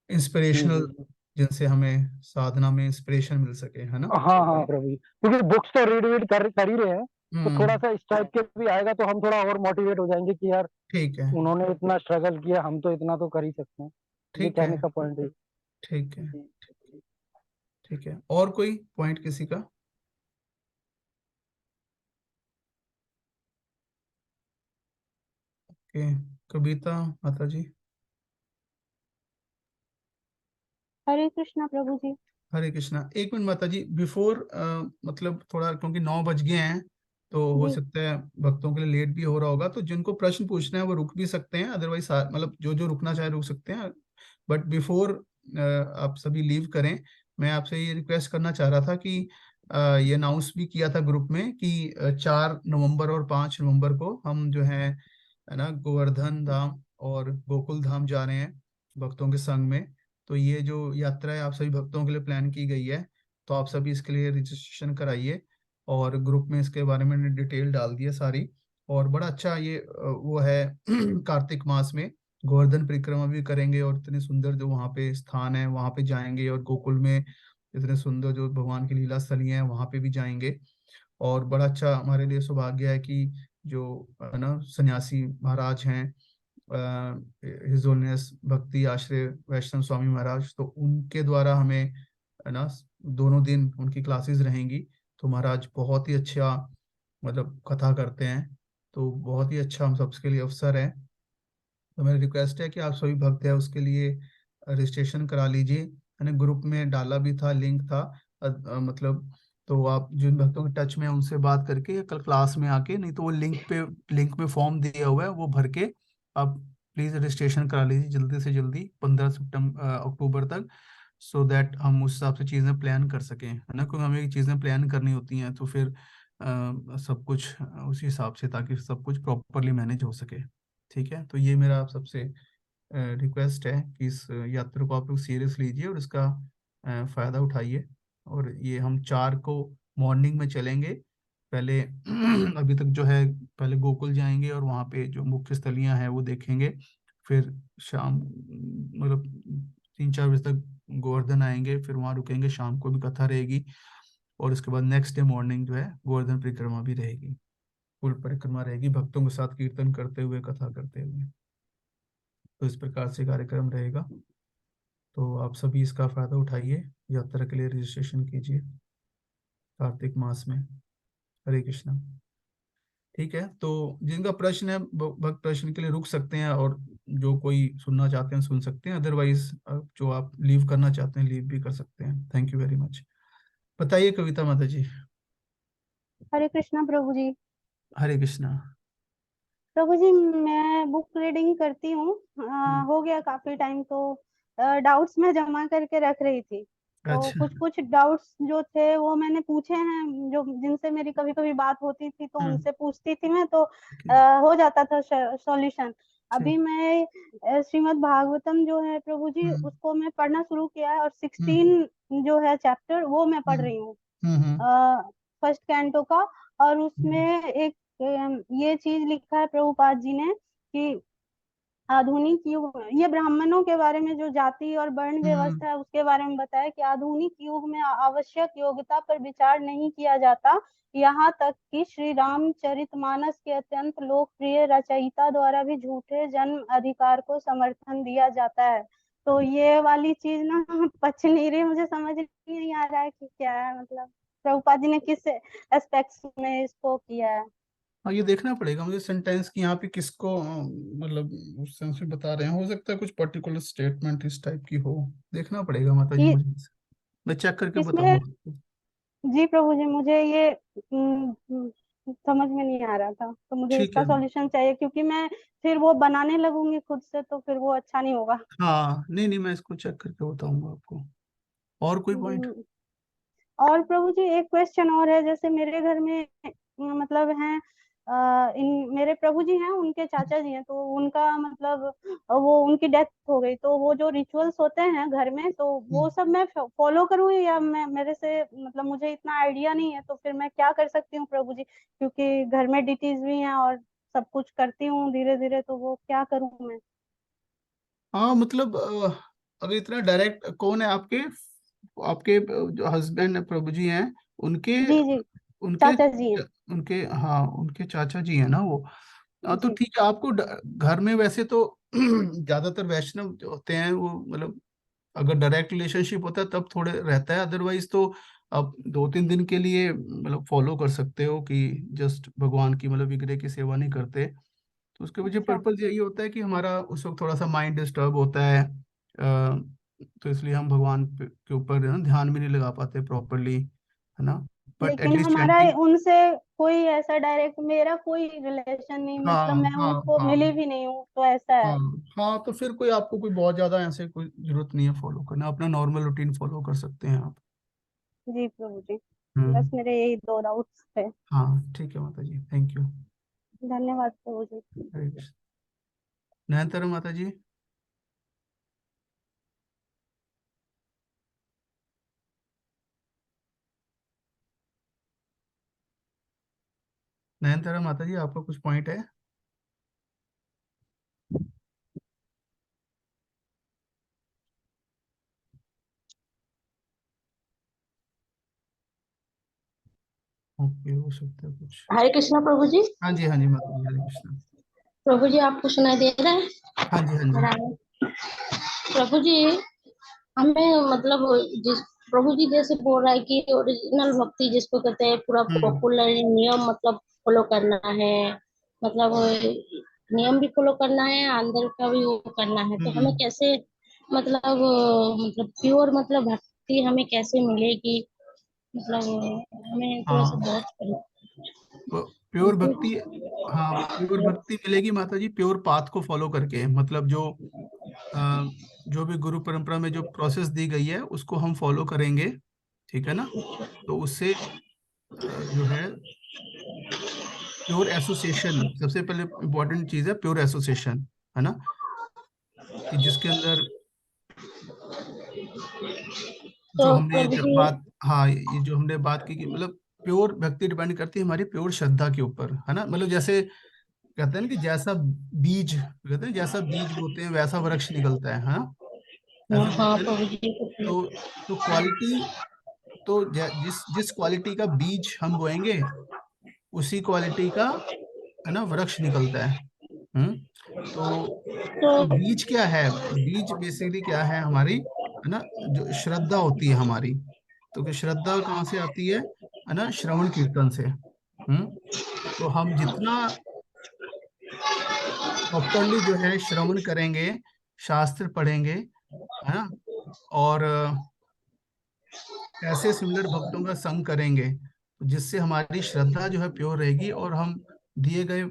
इंस्पिरेशनल, जी जी। जिनसे हमें साधना में इंस्पिरेशन मिल सके, है ना। हाँ हाँ प्रभु जी, क्योंकि बुक्स तो रीड कर ही रहे हैं, तो थोड़ा हम्म। सा इस टाइप के भी आएगा तो हम थोड़ा और मोटिवेट हो जाएंगे कि यार ठीक है। उन्होंने इतना स्ट्रगल किया, हम तो इतना तो कर ही सकते हैं। ये ठीक है। कहने का पॉइंट है। ठीक है। जी। ठीक है, और कोई पॉइंट किसी का। ओके, कविता माता जी। हरे कृष्णा प्रभु जी। हरे कृष्णा, एक मिनट माता जी, बिफोर मतलब थोड़ा, क्योंकि 9 बज गए हैं, तो हो जी। सकता है भक्तों के लिए लेट भी हो रहा होगा, तो जिनको प्रश्न पूछना है वो रुक भी सकते हैं, अदरवाइज मतलब जो जो रुकना चाहे रुक सकते हैं। बट बिफोर आप सभी लीव करें, मैं आपसे ये रिक्वेस्ट करना चाह रहा था कि ये अनाउंस भी किया था ग्रुप में कि 4 नवंबर और 5 नवंबर को हम जो है ना गोवर्धन धाम और गोकुल धाम जा रहे हैं भक्तों के संग में। तो ये जो यात्रा है आप सभी भक्तों के लिए प्लान की गई है, तो आप सभी इसके लिए रजिस्ट्रेशन कराइए, और ग्रुप में इसके बारे में डिटेल डाल दिया सारी। और बड़ा अच्छा ये वो है कार्तिक मास में गोवर्धन परिक्रमा भी करेंगे, और इतने सुंदर जो वहाँ पे स्थान है वहाँ पे जाएंगे, और गोकुल में इतने सुंदर जो भगवान की लीला स्थलियाँ हैं वहाँ पे भी जाएंगे। और बड़ा अच्छा हमारे लिए सौभाग्य है कि जो है ना सन्यासी महाराज हैं, हिज होलीनेस भक्ति आश्रय वैष्णव स्वामी महाराज, तो उनके द्वारा हमें है ना 2 दिन उनकी क्लासेस रहेंगी। तो महाराज बहुत ही अच्छा मतलब कथा करते हैं, तो बहुत ही अच्छा हम सबके लिए अवसर है। तो मेरी रिक्वेस्ट है कि आप सभी भक्त हैं उसके लिए रजिस्ट्रेशन करा लीजिए। मैंने ग्रुप में डाला भी था, लिंक था, मतलब तो आप जिन भक्तों के टच में हैं उनसे बात करके, या कल क्लास में आके, नहीं तो वो लिंक में फॉर्म दिया हुआ है वो भर के आप प्लीज रजिस्ट्रेशन करा लीजिए जल्दी से जल्दी, 15 अक्टूबर तक, सो दैट हम उस हिसाब से चीज़ें प्लान कर सकें, है ना, क्योंकि हमें चीज़ें प्लान करनी होती हैं, तो फिर सब कुछ उसी हिसाब से, ताकि सब कुछ प्रॉपरली मैनेज हो सके। ठीक है, तो ये मेरा आप सबसे रिक्वेस्ट है कि इस यात्रा को आप लोग सीरियस लीजिए और इसका फायदा उठाइए। और ये हम 4 को मॉर्निंग में चलेंगे पहले। अभी तक जो है पहले गोकुल जाएंगे और वहाँ पे जो मुख्य स्थलियाँ हैं वो देखेंगे, फिर शाम मतलब 3-4 बजे तक गोवर्धन आएंगे, फिर वहाँ रुकेंगे, शाम को भी कथा रहेगी, और उसके बाद नेक्स्ट डे मॉर्निंग जो है गोवर्धन परिक्रमा भी रहेगी, कुल परिक्रमा रहेगी भक्तों के साथ कीर्तन करते हुए कथा करते हुए। तो इस प्रकार से कार्यक्रम रहेगा, तो आप सभी इसका फायदा उठाइए, यात्रा के लिए रजिस्ट्रेशन कीजिए कार्तिक मास में। हरे कृष्णा। ठीक है, तो जिनका प्रश्न है भक्त प्रश्न के लिए रुक सकते हैं, और जो कोई सुनना चाहते हैं सुन सकते हैं, अदरवाइज जो आप लीव करना चाहते हैं लीव भी कर सकते हैं। Thank you very much. बताइए कविता माता जी। हरे कृष्णा प्रभु जी। हरे कृष्णा। प्रभु जी, मैं बुक रीडिंग करती हूँ। हम्म। हो गया काफी टाइम, तो डाउट्स मैं जमा करके रख रही थी। तो अच्छा। कुछ कुछ डाउट्स जो थे वो मैंने पूछे हैं, जो जिनसे मेरी कभी कभी बात होती थी तो हम्म। उनसे पूछती थी मैं, तो ओके। हो जाता था सॉल्यूशन। ठीक। अभी मैं श्रीमद् भागवतम जो है प्रभु जी, हम्म। उसको मैं पढ़ना शुरू किया है, और हम्म। 16 जो है चैप्टर वो मैं पढ़ हम्म। रही हूँ, हम्म। फर्स्ट कैंटो का। और उसमें हम्म। एक ये चीज लिखा है प्रभुपाद जी ने कि आधुनिक युग में ये ब्राह्मणों के बारे में जो जाति और वर्ण व्यवस्था है उसके बारे में बताया कि आधुनिक युग में आवश्यक योग्यता पर विचार नहीं किया जाता, यहाँ तक कि श्री रामचरितमानस के अत्यंत लोकप्रिय रचयिता द्वारा भी झूठे जन्म अधिकार को समर्थन दिया जाता है। तो ये वाली चीज ना पच नहीं रही, मुझे समझ नहीं आ रहा है कि क्या है, मतलब प्रभुपाद जी ने किस एस्पेक्ट्स में इसको किया है। हाँ, ये देखना पड़ेगा मुझे सेंटेंस की यहाँ पे किसको मतलब उस सेंस में बता रहे हैं। हो सकता है कुछ पर्टिकुलर स्टेटमेंट इस टाइप की हो, देखना पड़ेगा माता जी कि मुझे। मैं चेक करके इसमें बताऊंगा आपको। जी प्रभु जी मुझे ये समझ में नहीं आ रहा था, तो मुझे ठीक इसका है। सॉल्यूशन चाहिए, क्योंकि मैं फिर वो बनाने लगूंगी खुद से तो फिर वो अच्छा नहीं होगा। हाँ, नहीं नहीं, मैं इसको चेक करके बताऊंगा आपको। और कोई पॉइंट? हम्म, और प्रभु जी एक क्वेश्चन और है, जैसे मेरे घर में मतलब हैं इन मेरे प्रभु जी हैं, उनके चाचा जी हैं, तो उनका मतलब वो उनकी डेथ हो गई, तो वो जो रिचुअल्स होते हैं घर में तो वो सब मैं फॉलो करूँ या मैं मेरे से मतलब मुझे इतना आइडिया नहीं है, तो फिर मैं क्या कर सकती हूँ प्रभु जी, क्योंकि घर में डिटीज भी हैं और सब कुछ करती हूँ धीरे धीरे, तो वो क्या करूँ मैं। हाँ मतलब अगर इतना डायरेक्ट, कौन है आपके आपके जो हस्बैंड प्रभु जी हैं, उनके जी जी उनके चाचा जी हैं। उनके हाँ, उनके चाचा जी हैं ना वो। हाँ तो जी ठीक है, आपको घर में वैसे तो ज्यादातर वैष्णव जो होते हैं वो मतलब अगर डायरेक्ट रिलेशनशिप होता है तब थोड़े रहता है, अदरवाइज तो आप 2-3 दिन के लिए मतलब फॉलो कर सकते हो कि जस्ट भगवान की मतलब विग्रह की सेवा नहीं करते। तो उसके वजह अच्छा। पर्पज यही होता है कि हमारा उस वक्त थोड़ा सा माइंड डिस्टर्ब होता है, तो इसलिए हम भगवान के ऊपर है ना ध्यान भी नहीं लगा पाते प्रॉपरली, है ना। बट लेकिन एटलीस्ट हमारा चैंटिंग। उनसे कोई ऐसा डायरेक्ट मेरा कोई रिलेशन नहीं, मतलब हाँ मैं हाँ उनको हाँ मिली भी नहीं हूँ, तो ऐसा हाँ है। हाँ, तो फिर कोई आपको कोई बहुत ज्यादा ऐसे कोई जरूरत नहीं है फॉलो करना, अपना नॉर्मल रूटीन फॉलो कर सकते हैं आप। जी प्रभु जी, हम्म। बस मेरे यही दो डाउट्स थे। हाँ ठीक है माता जी, थैंक यू। धन्यवाद प्रभु जी। हरे कृष्ण। नयनतारा माता जी। नयनतारा माता जी, आपका कुछ पॉइंट है? ओके, हो सकता है कुछ। हरे कृष्णा प्रभु जी। हाँ जी माता जी, हरे कृष्ण। प्रभु जी आपको सुनाई दे रहा है? हाँ जी। मेरा प्रभु जी, हमें मतलब जिस प्रभु जी जैसे बोल रहा है कि ओरिजिनल भक्ति जिसको कहते हैं पूरा हम्म पॉपुलर नियम मतलब फॉलो करना है, मतलब नियम भी फॉलो करना है, अंदर का भी वो करना है, तो हमें हम्म। कैसे मतलब प्योर मतलब भक्ति हमें कैसे मिलेगी, मतलब हमें थोड़ा सा हाँ, बहुत प्योर भक्ति। हाँ, प्योर भक्ति मिलेगी माता जी प्योर पाथ को फॉलो करके, मतलब अ, जो भी गुरु परंपरा में जो प्रोसेस दी गई है उसको हम फॉलो करेंगे, ठीक है ना। तो उससे जो है प्योर एसोसिएशन, सबसे पहले इम्पोर्टेंट चीज है प्योर एसोसिएशन, है ना, कि जिसके अंदर जो तो हमने प्रभु जब जी। बात, हाँ ये जो हमने बात की कि मतलब प्योर भक्ति डिपेंड करती है हमारी प्योर श्रद्धा के ऊपर, है ना। मतलब जैसे कहते हैं ना कि जैसा बीज, कहते हैं जैसा बीज बोते हैं वैसा वृक्ष निकलता है ना, ऐसे हाँ बोलते हैं ना। प्रभु जी। तो क्वालिटी, तो जिस जिस क्वालिटी का बीज हम बोएंगे उसी क्वालिटी का, है ना, वृक्ष निकलता है। हम्म। तो तो बीज क्या है? बीज बेसिकली क्या है हमारी, है ना, जो श्रद्धा होती है हमारी। तो कि श्रद्धा कहाँ से आती है ना, श्रवण कीर्तन से। तो हम जितना प्रॉपरली जो है श्रवण करेंगे, शास्त्र पढ़ेंगे, है ना, और ऐसे सिमिलर भक्तों का संग करेंगे, तो जिससे हमारी श्रद्धा जो है प्योर रहेगी और हम दिए गए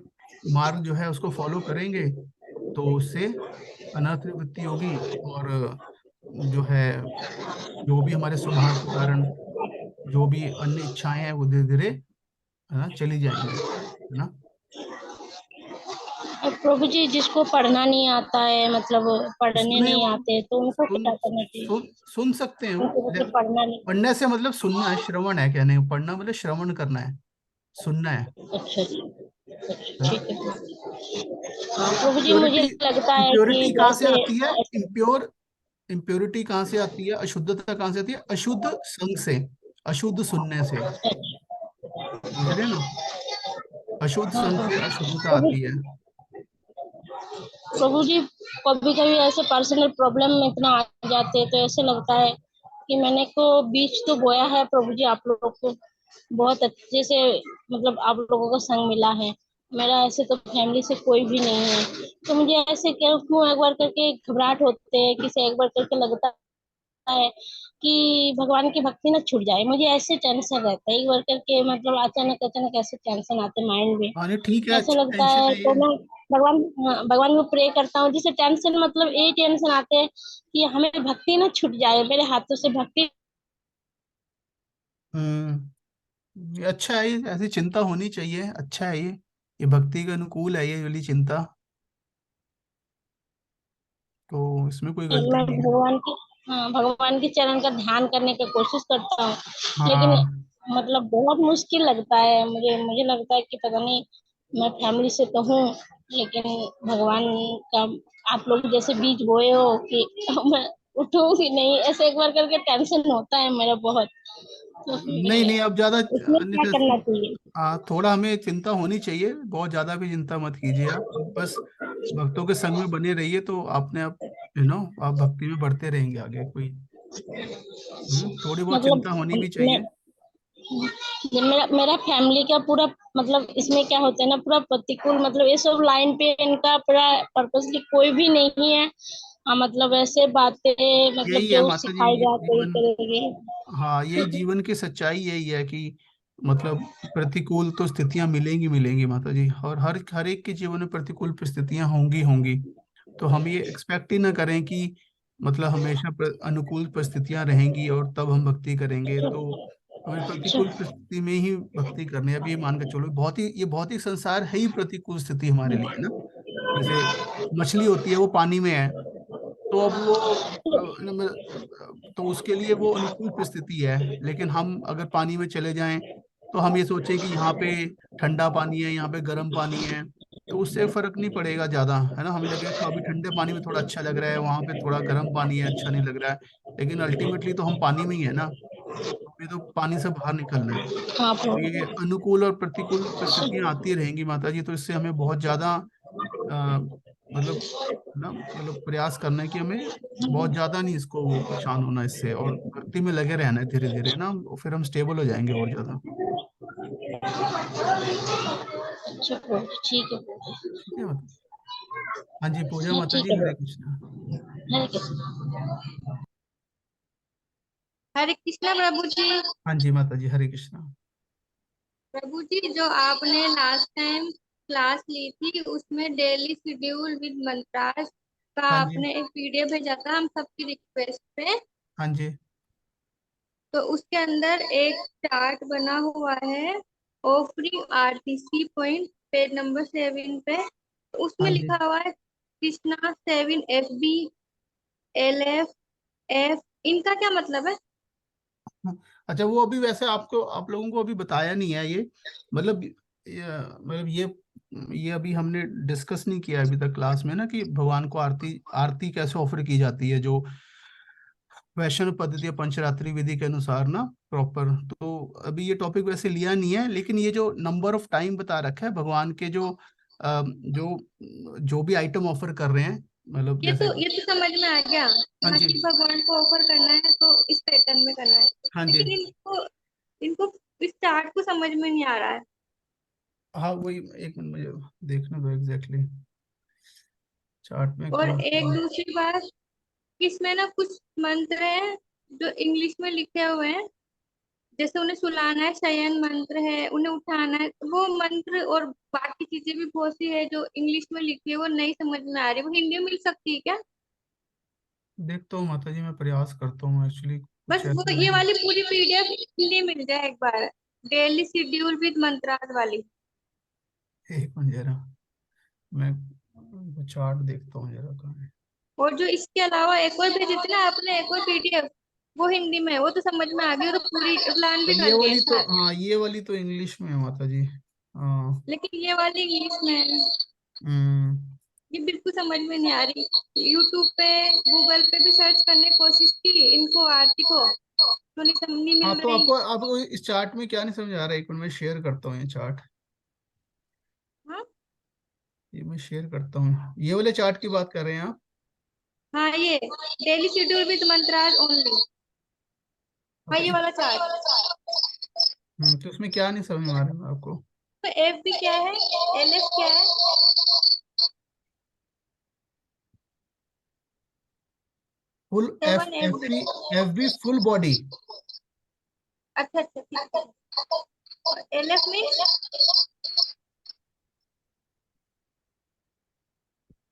मार्ग जो है उसको फॉलो करेंगे, तो उससे अनर्थ निवृत्ति होगी, और जो है जो भी हमारे स्वभाव के कारण जो भी अन्य इच्छाएं हैं वो धीरे धीरे, है ना, चली जाएंगी, है ना। अब प्रभु जी जिसको पढ़ना नहीं आता है, मतलब पढ़ने सुने नहीं वो आते, तो उनको क्या सुन करना चाहिए? सुन सकते हैं वो। उनको मतलब पढ़ना नहीं। पढ़ने से मतलब सुनना है, श्रवण है, क्या नहीं, पढ़ना मतलब श्रवण करना है, सुनना है अच्छा अच्छा, है ना। ठीक है। प्रभु जी मुझे प्योरिटी लगता है कि इम्प्योरिटी कहाँ से जैसे आती है? इम्प्योरिटी कहाँ से आती है? अशुद्धता कहाँ से आती है? अशुद्ध संग से, अशुद्ध सुनने से। समझ रहे हैं ना? अशुद्ध हाँ संग हाँ से अशुद्धता प्रभु आती है। प्रभु जी कभी कभी ऐसे पर्सनल प्रॉब्लम में इतना आ जाते हैं, तो ऐसे लगता है कि मैंने को बीज तो बोया है प्रभु जी, आप लोगों को बहुत अच्छे से मतलब आप लोगों का संग मिला है। मेरा ऐसे तो फैमिली से कोई भी नहीं है, तो मुझे ऐसे क्यों एक बार करके घबराहट होते हैं, किसी एक बार करके लगता है कि भगवान की भक्ति ना छूट जाए। मुझे ऐसे टेंशन रहता है एक बार करके, मतलब अचानक अचानक ऐसे टेंशन आते माइंड में। हाँ नहीं ठीक है, ऐसा अच्छा लगता टेंशन है है तो ये। मैं भगवान, हाँ, भगवान को प्रे करता हूँ, जिससे टेंशन मतलब ये टेंशन आते हैं कि हमें भक्ति ना छूट जाए, मेरे हाथों से भक्ति। ये अच्छा है, ये ऐसी चिंता होनी चाहिए, अच्छा है ये भक्ति के अनुकूल है ये वाली चिंता, तो इसमें कोई गलती मैं नहीं है। भगवान की, हाँ, भगवान के चरण का ध्यान करने की कोशिश करता हूँ, लेकिन हाँ मतलब बहुत मुश्किल लगता है मुझे। मुझे लगता है कि पता नहीं, मैं फैमिली से तो हूँ, लेकिन भगवान का आप लोग जैसे बीज बोए हो कि मैं उठूंगी नहीं, ऐसे एक बार करके टेंशन होता है मेरा बहुत। तो नहीं नहीं, अब ज्यादा इसमें क्या अन्यथा करना चाहिए? थोड़ा हमें चिंता होनी चाहिए, बहुत ज्यादा भी चिंता मत कीजिए आप बस भक्तों के संग में बने रहिए, तो आपने आप आप भक्ति में बढ़ते रहेंगे आगे। कोई थोड़ी बहुत मतलब चिंता होनी भी मैं, चाहिए। मेरा मेरा फैमिली का पूरा मतलब इसमें क्या होता है ना, पूरा प्रतिकूल, मतलब ये सब लाइन पे इनका पूरा पर्पसली कोई भी नहीं है। मतलब ऐसे बातें मतलब यही है जो माता जी, सिखाई ये जाती है जीवन, करेंगे। हाँ यही जीवन की सच्चाई यही है कि मतलब प्रतिकूल तो स्थितियां मिलेंगी मिलेंगी माता जी, और हर हर एक के जीवन में प्रतिकूल परिस्थितियां होंगी होंगी। तो हम ये एक्सपेक्ट ही ना करें कि मतलब हमेशा अनुकूल परिस्थितियां रहेंगी और तब हम भक्ति करेंगे, तो हमें अच्छा। प्रतिकूल परिस्थिति में ही भक्ति करनी है। अब ये मान के चलो, ये भौतिक संसार है ही प्रतिकूल स्थिति हमारे लिए ना। जैसे मछली होती है, वो पानी में है, तो अब वो तो उसके लिए वो अनुकूल परिस्थिति है। लेकिन हम अगर पानी में चले जाएं, तो हम ये सोचें कि यहाँ पे ठंडा पानी है, यहाँ पे गर्म पानी है, तो उससे फर्क नहीं पड़ेगा ज्यादा, है ना। हमें लगेगा कि अभी ठंडे पानी में थोड़ा अच्छा लग रहा है, वहां पे थोड़ा गर्म पानी है अच्छा नहीं लग रहा है, लेकिन अल्टीमेटली तो हम पानी में ही है ना, हमें तो पानी से बाहर निकलना है। हाँ तो ये अनुकूल और प्रतिकूल परिस्थितियां आती रहेंगी माता जी, तो इससे हमें बहुत ज्यादा मतलब ना मतलब प्रयास करना है कि हमें बहुत ज्यादा नहीं इसको वो परेशान होना इससे, और भक्ति में लगे रहना है धीरे धीरे ना, फिर हम स्टेबल हो जाएंगे और ज्यादा। अच्छा ठीक है। ठीक है माता। हाँ जी, पूजा हाँ माता ठीक जी, है, हरे कृष्णा। हरे कृष्ण। हरे कृष्णा प्रभु जी। हाँ जी माता जी, हरे कृष्णा। प्रभु जी, जो आपने लास्ट टाइम क्लास ली थी उसमें डेली शेड्यूल विद मंत्रास का हाँ जी। आपने एक पीडीएफ भेजा था हम सबकी रिक्वेस्ट पे। हाँ जी। तो उसके अंदर एक चार्ट बना हुआ है, offering RTC point, page number 7 पे। तो उसमें हाँ जी। लिखा हुआ है कृष्णा 7 FB LF F, इनका क्या मतलब है? अच्छा, वो अभी वैसे आपको आप लोगों को अभी बताया नहीं है ये, मतलब ये अभी हमने डिस्कस नहीं किया अभी तक क्लास में ना, कि भगवान को आरती आरती कैसे ऑफर की जाती है, जो वैष्णव पद्धति या पंचरात्रि विधि के अनुसार ना प्रॉपर। तो अभी ये टॉपिक वैसे लिया नहीं है, लेकिन ये जो नंबर ऑफ टाइम बता रखा है भगवान के, जो जो भी आइटम ऑफर कर रहे हैं, मतलब जैसे। ये तो समझ में आ गया, हाँ हाँ, जी। कि भगवान को ऑफर करना है तो इस पैटर्न में करना है। हाँ जी। लेकिन इनको इनको इस चार्ट को समझ में नहीं आ रहा है। हाँ वही, एक मिनट मुझे देखना दो एग्जैक्टली चार्ट में और क्या एक है। दूसरी बात, इसमें ना कुछ मंत्र हैं जो इंग्लिश में लिखे हुए हैं, जैसे उन्हें सुलाना है, शयन मंत्र है, उन्हें उठाना है, तो वो मंत्र और बाकी चीजें भी बहुत सी है जो इंग्लिश में लिखी है, वो नहीं समझ में आ रही, वो हिंदी में मिल सकती है क्या? देखता हूँ माता जी, मैं प्रयास करता हूँ एक्चुअली, कुछ बस वो ऐसा ये है। वाली पूरी पीडीएफ हिंदी मिल जाए एक बार, डेली शेड्यूल विद मंत्रास वाली। एक मिनट जरा, मैं वो चार्ट देखता हूँ जरा कहाँ है। और जो इसके अलावा एक और भेजी थी ना आपने, एक और पीडीएफ, वो हिंदी में है, वो तो समझ में आ गई, वो तो पूरी प्लान भी ये कर दिया वाली तो, था। हाँ ये वाली तो इंग्लिश में है माता जी। हाँ लेकिन ये वाली इंग्लिश में है। हम्म। ये बिल्कुल समझ में नहीं आ रही। यूट्यूब पे गूगल पे भी सर्च करने की कोशिश की इनको आरती को, तो नहीं हाँ, मिल तो रही। आपको इस चार्ट में क्या नहीं समझ आ रहा है? एक मिनट में शेयर करता हूँ ये चार्ट। हाँ ये मैं शेयर करता हूँ, ये वाले चार्ट की बात कर रहे हैं आप? हाँ, ये daily schedule with mantras only. हाँ, हाँ, तो ये वाला चार्ट। तो उसमें क्या नहीं समझ में आ रहा है आपको? तो एफ भी क्या है, एल एफ क्या है? Full F 7 F B, F B full body. अच्छा अच्छा, ठीक है। एल एफ में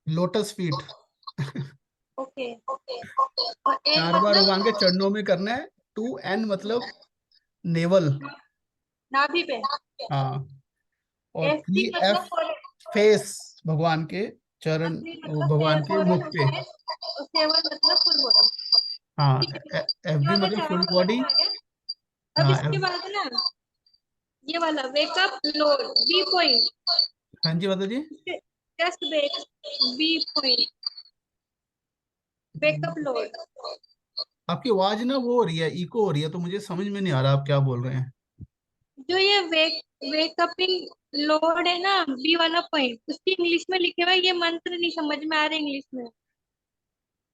लोटस फीट। ओके, और एन 4 बार मतलब भगवान के चरणों में करना है। 2N मतलब नेवल। नाभि पे। हाँ, और एफ सी 3F मतलब फोrehead, फेस, भगवान के और चरण, 3 वो मतलब भगवान के फोrehead मुख और पे। फेस, और 7 मतलब फुल बॉडी। हाँ, ठीक है, एफ ये बी वाला मतलब चार्ट फुल समझ बॉडी। में आ गया। अब हाँ, इसके बाद ना ये वाला वेकअप लोड बी पॉइंट, हाँ जी माता जी। Just wake, B point, wake up load. आपकी आवाज ना वो हो रही है, इको हो रही है, तो मुझे समझ में नहीं आ रहा आप क्या बोल रहे हैं। जो ये वेकअपिंग लोड है ना, बी वाला पॉइंट, उसकी इंग्लिश में लिखे हुआ है, ये मंत्र नहीं समझ में आ रहा इंग्लिश में।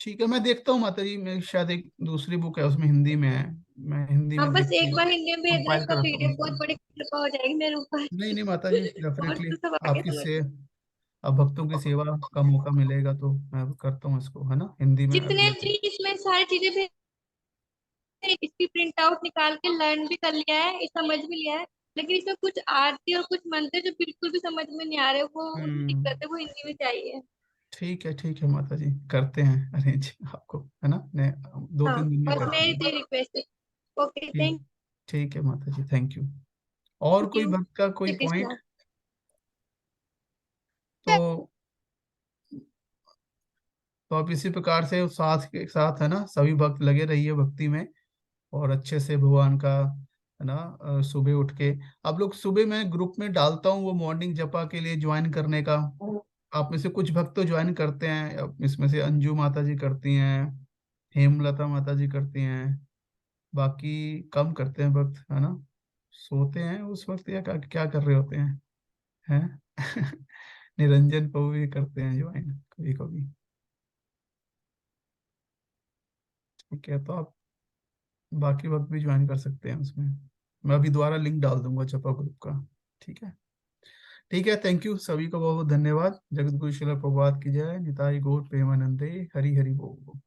ठीक है, मैं देखता हूँ माता जी, मैं शायद एक दूसरी बुक है उसमें हिंदी में है, मैं हिंदी हाँ, में देख बस के एक बार हिंदी में भेज देना, कंपाइल इसका कराता हूँ पीडीएफ उसको। बहुत बड़ी कृपा हो जाएगी मेरे ऊपर। नहीं नहीं माता जी, और डेफिनेटली तो सब आगे आपकी समझ से, में। अब भक्तों की सेवा का मौका मिलेगा तो मैं करता हूँ इसको, है ना, हिंदी में जितने अवेलेबल। भी इसमें सारी चीजें भी इसकी प्रिंट आउट निकाल के लर्न भी कर लिया है, ये समझ भी लिया है, लेकिन इसमें कुछ आरती और कुछ मंत्र जो बिल्कुल भी समझ में नहीं आ रहे, वो हम्म। दिक्कत है, वो हिंदी में चाहिए। ठीक है माता जी, करते हैं अरेंज आपको, है ना, ने 2-3 दिन में बस करते मेरी हैं। तो रिक्वेस्ट है। ओके, ठीक थैंक ठीक है माता जी, थैंक यू। और कोई यू। भक्त का कोई श्री पॉइंट? कृष्णा। तो आप इसी प्रकार से साथ के साथ, है ना, सभी भक्त लगे रहिए भक्ति में, और अच्छे से भगवान का, है ना, सुबह उठ के, आप लोग सुबह मैं ग्रुप में डालता हूँ वो मॉर्निंग जपा के लिए ज्वाइन करने का। आप में से कुछ भक्त तो ज्वाइन करते हैं, इसमें से अंजू माता जी करती हैं, हेमलता माता जी करती हैं, बाकी कम करते हैं भक्त, है ना, सोते हैं उस वक्त या क्या कर रहे होते हैं, हैं? निरंजन प्रभु भी करते हैं ज्वाइन कभी कभी। ठीक है, तो आप बाकी वक्त भी ज्वाइन कर सकते हैं उसमें, मैं अभी दोबारा लिंक डाल दूंगा जपा ग्रुप का। ठीक है, ठीक है, थैंक यू सभी को, बहुत बहुत धन्यवाद। जगत गुरु श्रील प्रभुपाद की जय, निताई गौर प्रेमानंदे, हरि हरि बोल।